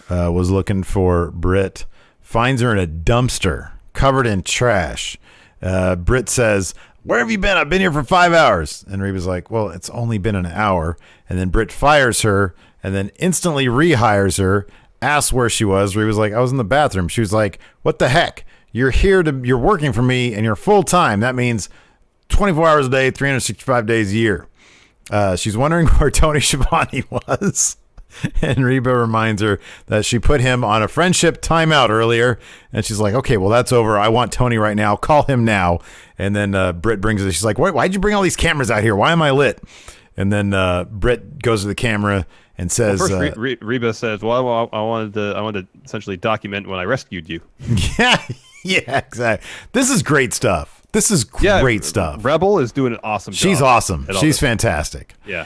was looking for Britt. Finds her in a dumpster covered in trash. Britt says, "Where have you been? I've been here for 5 hours." And Reba's like, "Well, it's only been an hour." And then Britt fires her and then instantly rehires her, asks where she was. Reba's like, "I was in the bathroom." She was like, "What the heck? You're working for me and you're full time. That means 24 hours a day, 365 days a year." She's wondering where Tony Schiavone was. And Reba reminds her that she put him on a friendship timeout earlier. And she's like, "Okay, well, that's over. I want Tony right now. Call him now." And then Britt brings it. She's like, "Why'd you bring all these cameras out here? Why am I lit?" And then Britt goes to the camera and says,
first, Reba says, "Well, I wanted to essentially document when I rescued you."
Yeah, exactly. This is great stuff. This is great stuff.
Rebel is doing an awesome job.
She's awesome. She's fantastic.
Yeah.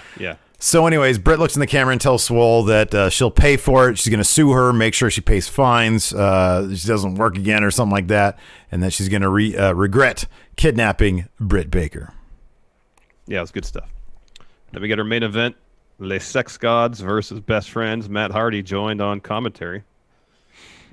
So anyways, Britt looks in the camera and tells Swole that she'll pay for it. She's going to sue her, make sure she pays fines, she doesn't work again or something like that, and that she's going to regret kidnapping Britt Baker.
Yeah, it's good stuff. Then we get our main event, Les Sex Gods versus Best Friends. Matt Hardy joined on commentary.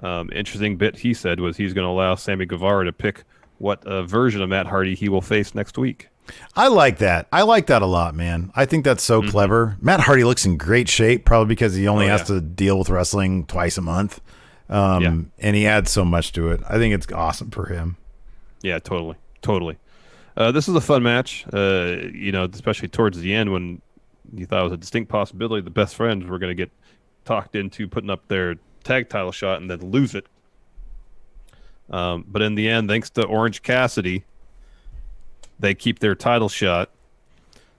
Interesting bit he said was he's going to allow Sammy Guevara to pick what version of Matt Hardy he will face next week.
I like that. I like that a lot, man. I think that's so clever. Matt Hardy looks in great shape, probably because he only has to deal with wrestling twice a month. And he adds so much to it. I think it's awesome for him.
Yeah, totally. This is a fun match, especially towards the end when you thought it was a distinct possibility the Best Friends were going to get talked into putting up their tag title shot and then lose it. But in the end, thanks to Orange Cassidy, they keep their title shot.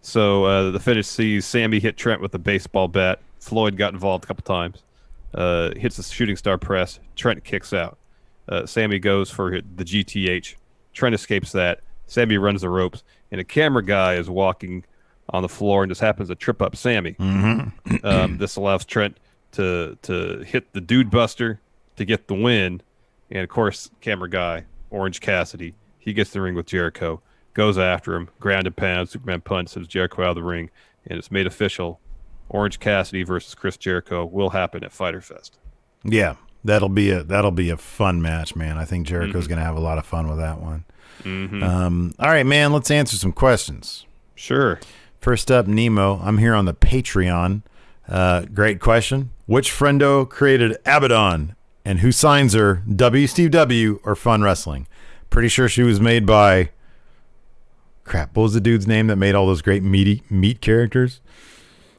So the finish sees Sammy hit Trent with a baseball bat. Floyd got involved a couple times. Hits the shooting star press. Trent kicks out. Sammy goes for the GTH. Trent escapes that. Sammy runs the ropes. And a camera guy is walking on the floor and just happens to trip up Sammy. This allows Trent to hit the Dude Buster to get the win. And, of course, camera guy, Orange Cassidy, he gets the ring with Jericho. Goes after him, ground and pound, Superman punch, sends Jericho out of the ring, and it's made official. Orange Cassidy versus Chris Jericho will happen at Fyter Fest.
Yeah, that'll be a fun match, man. I think Jericho's going to have a lot of fun with that one. All right, man, let's answer some questions.
Sure.
First up, Nemo. I'm here on the Patreon. Great question. Which friendo created ABADON? And who signs her? Steve W or Fun Wrestling? Pretty sure she was made by... Crap, what was the dude's name that made all those great meat characters?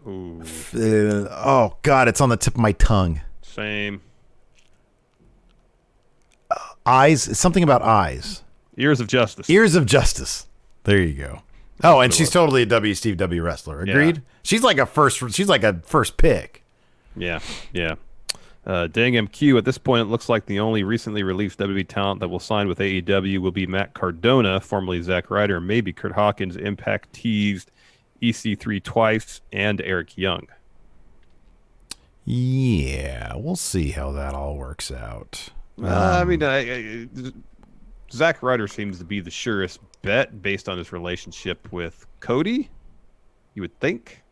Ooh.
Oh, God, it's on the tip of my tongue.
Same.
Eyes, something about eyes.
Ears of Justice.
Ears of Justice. There you go. Oh, and she's totally a Steve W wrestler. Agreed? Yeah. She's like a first pick.
Yeah, yeah. Dang MQ, at this point, it looks like the only recently released WWE talent that will sign with AEW will be Matt Cardona, formerly Zack Ryder, and maybe Kurt Hawkins. Impact teased EC3 twice, and Eric Young.
Yeah, we'll see how that all works out.
Zack Ryder seems to be the surest bet based on his relationship with Cody, you would think.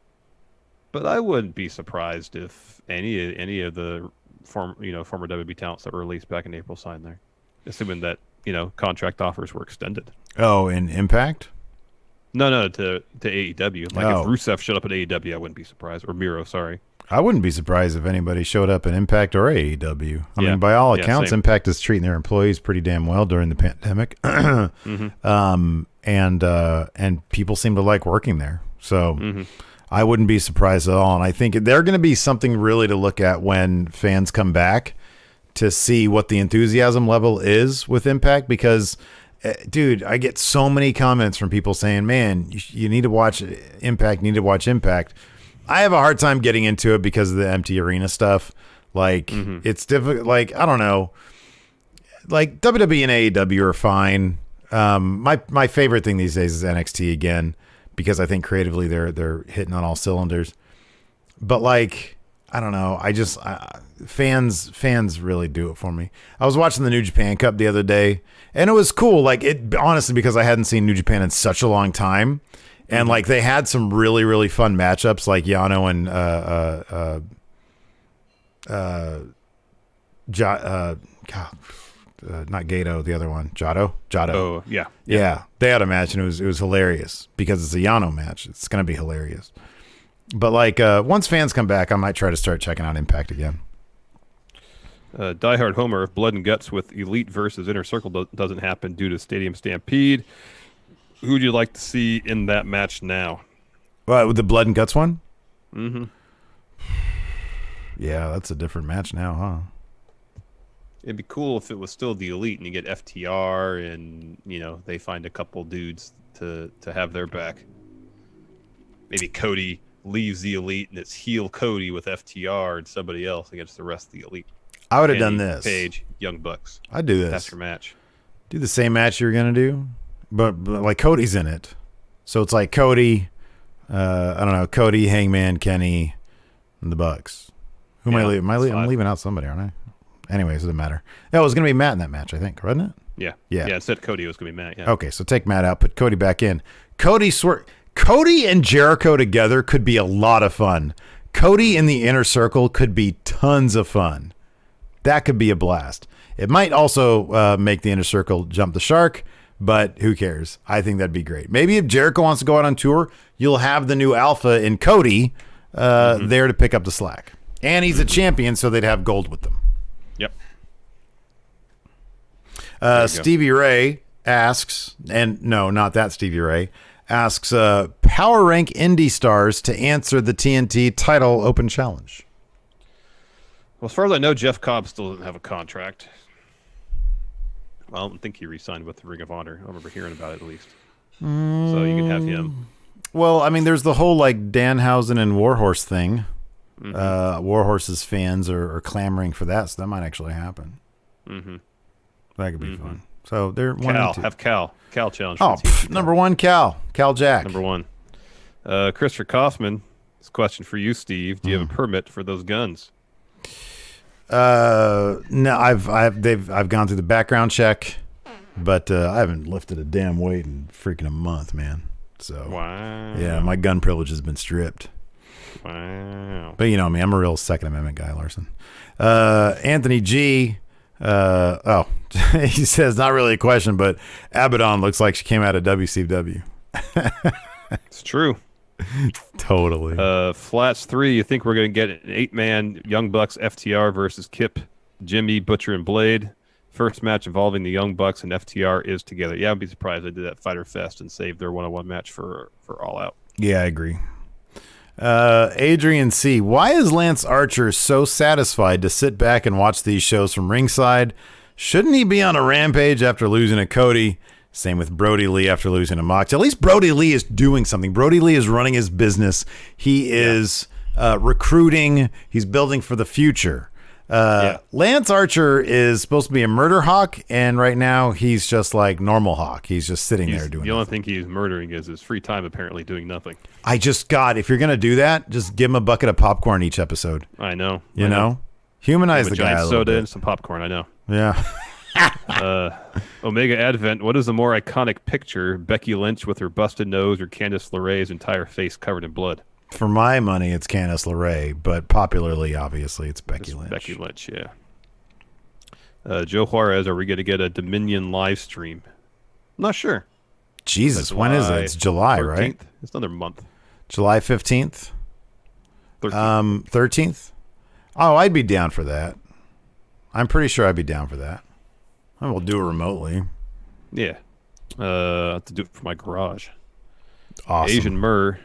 But I wouldn't be surprised if any of the former WWE talents that were released back in April signed there, assuming that contract offers were extended.
Oh, in Impact?
No, to AEW. If Rusev showed up at AEW, I wouldn't be surprised. Or Miro, sorry.
I wouldn't be surprised if anody showed up at Impact or AEW. I mean, by all accounts, Impact is treating their employees pretty damn well during the pandemic. And people seem to like working there. So I wouldn't be surprised at all. And I think they're going to be something really to look at when fans come back to see what the enthusiasm level is with Impact. Because, dude, I get so many comments from people saying, man, you need to watch Impact, I have a hard time getting into it because of the empty arena stuff. Like, it's difficult. Like, I don't know. Like, WWE and AEW are fine. My favorite thing these days is NXT again, because I think creatively they're hitting on all cylinders. But, like, I don't know. Fans really do it for me. I was watching the New Japan Cup the other day, and it was cool. Like, honestly, because I hadn't seen New Japan in such a long time. And like they had some really, really fun matchups, like Yano and not Gato, the other one, Jado.
Oh
yeah. They had a match and it was hilarious because it's a Yano match. It's gonna be hilarious. But like once fans come back, I might try to start checking out Impact again.
Diehard Homer, if Blood and Guts with Elite versus Inner Circle doesn't happen due to Stadium Stampede, who would you like to see in that match now?
With the Blood and Guts one?
Mm-hmm.
Yeah, that's a different match now, huh?
It'd be cool if it was still the Elite and you get FTR and, they find a couple dudes to have their back. Maybe Cody leaves the Elite and it's heel Cody with FTR and somebody else against the rest of the Elite.
I would have done this.
Page, Young Bucks.
I'd do this.
That's your match.
Do the same match you're going to do. But like Cody's in it, so it's like Cody, I don't know, Cody, Hangman, Kenny, and the Bucks. Who am I leaving? I'm leaving out somebody, aren't I? Anyways, it doesn't matter. Oh, it was going to be Matt in that match, I think, wasn't it?
Yeah. Instead of Cody, it was going to be Matt. Yeah.
Okay, so take Matt out, put Cody back in. Cody and Jericho together could be a lot of fun. Cody in the Inner Circle could be tons of fun. That could be a blast. It might also make the Inner Circle jump the shark. But who cares? I think that'd be great. Maybe if Jericho wants to go out on tour, you'll have the new Alpha in Cody there to pick up the slack. And he's a champion, so they'd have gold with them.
Yep.
Stevie Ray asks, and no, not that Stevie Ray, asks power rank indie stars to answer the TNT title open challenge.
Well, as far as I know, Jeff Cobb still doesn't have a contract. I don't think he re-signed with the Ring of Honor. I remember hearing about it at least. So you can have him.
Well, I mean, there's the whole like Danhausen and Warhorse thing. Warhorse's fans are clamoring for that, so that might actually happen. That could be fun. So they're
Cal challenge.
Oh, number one, Cal Jack.
Number one. Christopher Kaufman. This question for you, Steve. Do you have a permit for those guns?
No, I've gone through the background check, but I haven't lifted a damn weight in freaking a month, man. So
wow.
Yeah, my gun privilege has been stripped.
Wow.
But you know me, I'm a real Second Amendment guy, Larson. Anthony G. He says not really a question, but Abaddon looks like she came out of WCW.
It's true.
Totally.
Flats 3, you think we're going to get an 8-man Young Bucks FTR versus Kip Jimmy, Butcher, and Blade. First match involving the Young Bucks and FTR is together. Yeah, I'd be surprised they did that Fyter Fest and saved their one-on-one match for All Out.
Yeah, I agree. Adrian C. Why is Lance Archer so satisfied to sit back and watch these shows from ringside? Shouldn't he be on a rampage after losing to Cody? Same with Brody Lee after losing to Mox. At least Brody Lee is doing something. Brody Lee is running his business. He is recruiting. He's building for the future. Lance Archer is supposed to be a murder hawk, and right now he's just like normal hawk. He's just sitting there doing
the only
nothing.
thing he's murdering is his free time, apparently doing nothing.
If you're going to do that, just give him a bucket of popcorn each episode.
I know.
You know? Humanize the guy a little
soda
bit.
and some popcorn, I know.
Yeah.
Omega Advent, what is the more iconic picture, Becky Lynch with her busted nose or Candice LeRae's entire face covered in blood?
For my money, it's Candice LeRae, but popularly, obviously, it's Becky Lynch.
Becky Lynch, yeah. Joe Juarez, are we going to get a Dominion live stream? I'm not sure.
Jesus, when is it? It's July,
13th?
right?
It's another month.
July 15th?
13th.
13th? Oh, I'd be down for that. I'm pretty sure I'd be down for that. I will do it remotely.
Yeah. I have to do it for my garage.
Awesome.
Asian Murr.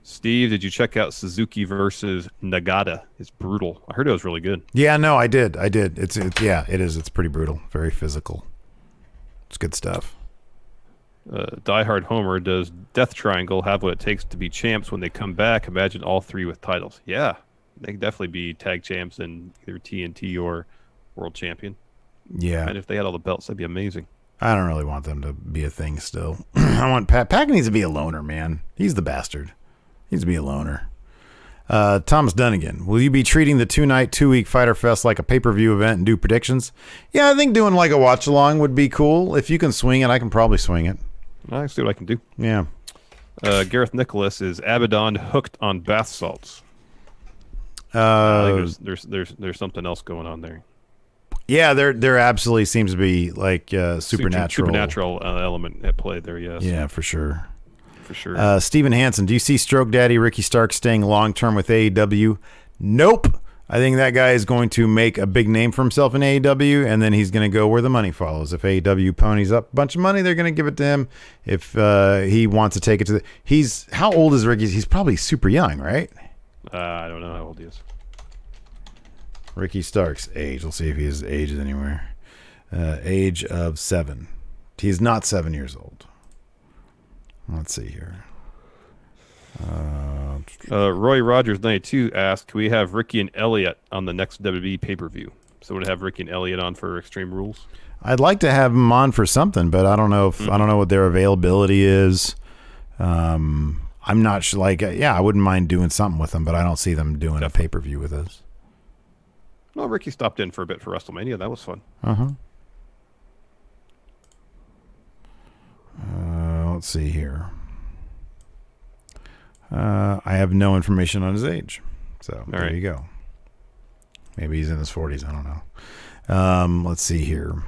Steve, did you check out Suzuki versus Nagata? It's brutal. I heard it was really good.
Yeah, no, I did. It is. It's pretty brutal. Very physical. It's good stuff.
Diehard Homer, does Death Triangle have what it takes to be champs when they come back? Imagine all three with titles. Yeah, they can definitely be tag champs in either TNT or world champion.
Yeah.
And if they had all the belts, that'd be amazing.
I don't really want them to be a thing still. I want Pac needs to be a loner, man. He's the bastard. He needs to be a loner. Thomas Dunnigan, will you be treating the 2-night, 2-week Fyter Fest like a pay-per-view event and do predictions? Yeah, I think doing like a watch-along would be cool. If you can swing it, I can probably swing it.
I'll see what I can do.
Yeah.
Gareth Nicholas, is Abaddon hooked on bath salts? I think there's something else going on there.
Yeah, there absolutely seems to be like supernatural
element at play there. Yes.
Yeah, for sure.
For sure.
Steven Hansen, do you see Stroke Daddy Ricky Stark staying long term with AEW? Nope. I think that guy is going to make a big name for himself in AEW, and then he's going to go where the money follows. If AEW ponies up a bunch of money, they're going to give it to him. If he wants to take it to how old is Ricky? He's probably super young, right?
I don't know how old he is.
Ricky Stark's age. We'll see if his age is anywhere. Age of 7. He's not 7 years old. Let's see here.
Roy Rogers 92 asked, "Can we have Ricky and Elliott on the next WWE pay-per-view?" So would have Ricky and Elliott on for Extreme Rules?
I'd like to have them on for something, but I don't know if I don't know what their availability is. I'm not sure. I wouldn't mind doing something with them, but I don't see them doing a pay-per-view with us.
Well, Ricky stopped in for a bit for WrestleMania. That was fun.
Let's see here. I have no information on his age. So there you go. Maybe he's in his 40s. I don't know. Let's see here.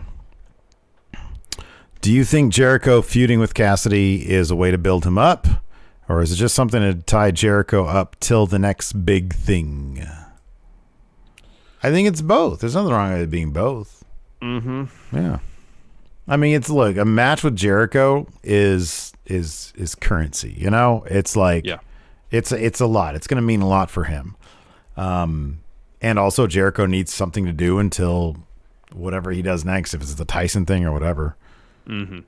Do you think Jericho feuding with Cassidy is a way to build him up? Or is it just something to tie Jericho up till the next big thing? I think it's both. There's nothing wrong with it being both.
Mm-hmm.
Yeah. I mean, a match with Jericho is currency. You know, it's like, it's a lot. It's going to mean a lot for him. And also Jericho needs something to do until whatever he does next, if it's the Tyson thing or whatever.
Mm-hmm.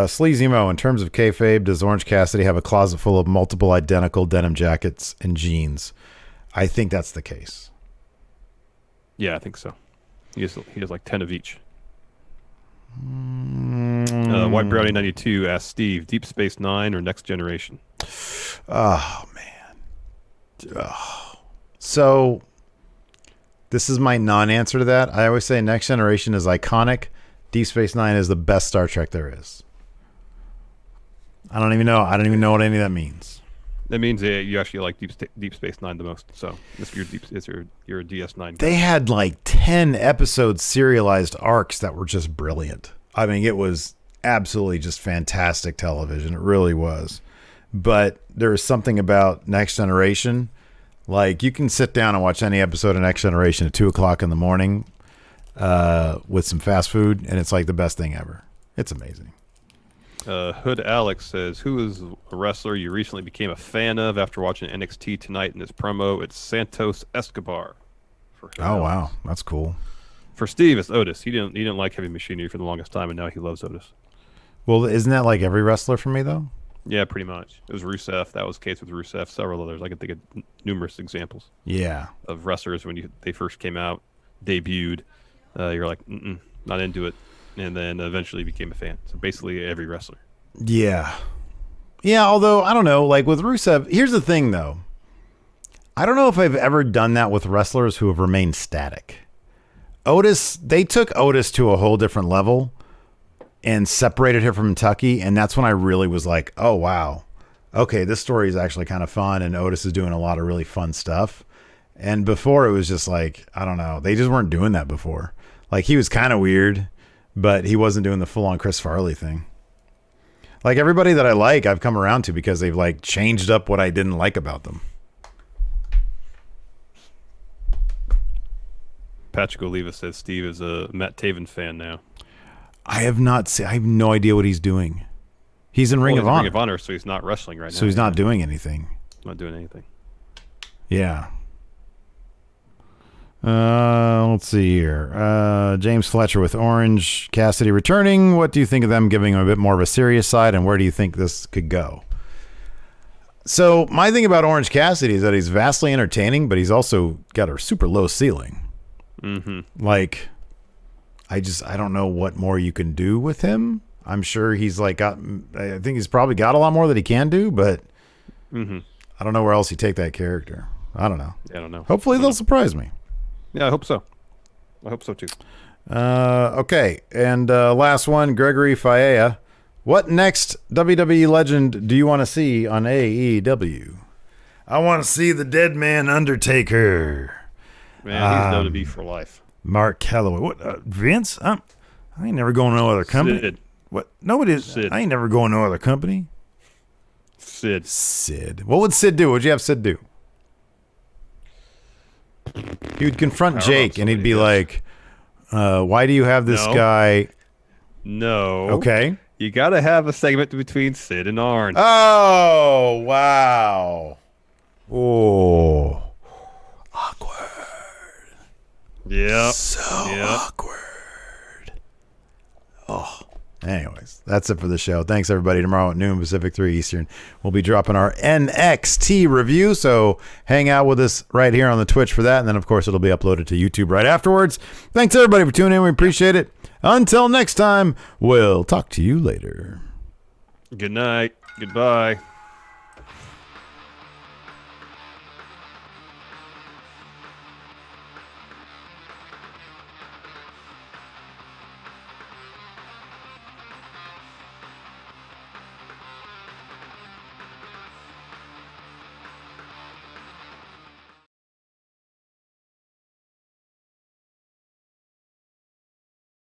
Sleazy Mo, in terms of kayfabe, does Orange Cassidy have a closet full of multiple identical denim jackets and jeans? I think that's the case.
Yeah, I think so. He has like 10 of each. White Brownie 92 asked Steve, Deep Space Nine or Next Generation?
Oh, man. So this is my non-answer to that. I always say Next Generation is iconic. Deep Space Nine is the best Star Trek there is. I don't even know what any of that means.
That means you actually like Deep Space Nine the most. So you're a DS9 guy.
They had like 10 episode serialized arcs that were just brilliant. I mean, it was absolutely just fantastic television. It really was. but there is something about Next Generation. Like, you can sit down and watch any episode of Next Generation at 2 o'clock in the morning with some fast food, and it's like the best thing ever. It's amazing.
Hood Alex says, who is a wrestler you recently became a fan of after watching NXT tonight in this promo? It's Santos Escobar.
Oh, wow. That's cool.
For Steve, it's Otis. He didn't like Heavy Machinery for the longest time, and now he loves Otis.
Well, isn't that like every wrestler for me, though?
Yeah, pretty much. It was Rusev. That was the case with Rusev. Several others. I can think of numerous examples.
Yeah.
Of wrestlers when they first came out, debuted. You're like, not into it. And then eventually became a fan. So basically every wrestler.
Yeah. Yeah, although, I don't know, like with Rusev, here's the thing, though. I don't know if I've ever done that with wrestlers who have remained static. Otis, they took Otis to a whole different level and separated him from Tucky, and that's when I really was like, oh, wow. Okay, this story is actually kind of fun, and Otis is doing a lot of really fun stuff. And before, it was just like, I don't know, they just weren't doing that before. Like, he was kind of weird, but he wasn't doing the full-on Chris Farley thing. Like, everybody that I like, I've come around to because they've, like, changed up what I didn't like about them.
Patrick Oliva says Steve is a Matt Taven fan now.
I have not seen, I have no idea what he's doing. He's in Ring of Honor.
Ring of Honor, so he's not wrestling right now.
So he's not doing anything.
Not doing anything.
Yeah. Let's see here. James Fletcher with Orange Cassidy returning. What do you think of them giving him a bit more of a serious side, and where do you think this could go? So my thing about Orange Cassidy is that he's vastly entertaining, but he's also got a super low ceiling.
Mm-hmm.
Like, I don't know what more you can do with him. I'm sure he's I think he's probably got a lot more that he can do, but I don't know where else you take that character. I don't know.
Yeah, I don't know.
Hopefully they'll surprise me.
Yeah, I hope so. I hope so too.
Okay. And last one, Gregory Faea. What next WWE legend do you want to see on AEW? I want to see the Dead Man Undertaker.
Man, he's known to be for life.
Mark Calloway. What? Vince? I ain't never going to no other company.
Sid.
What? No, it is.
Sid.
I ain't never going to no other company.
Sid.
What would Sid do? What'd you have Sid do? He would confront Jake and he'd be like, why do you have this guy?
No.
Okay.
You got to have a segment between Sid and Arn.
Oh, wow. Oh. Awkward.
Yeah.
So awkward. Oh. Anyways, that's it for the show. Thanks, everybody. Tomorrow at noon Pacific, 3 Eastern, we'll be dropping our NXT review. So hang out with us right here on the Twitch for that. And then, of course, it'll be uploaded to YouTube right afterwards. Thanks, everybody, for tuning in. We appreciate it. Until next time, we'll talk to you later.
Good night. Goodbye.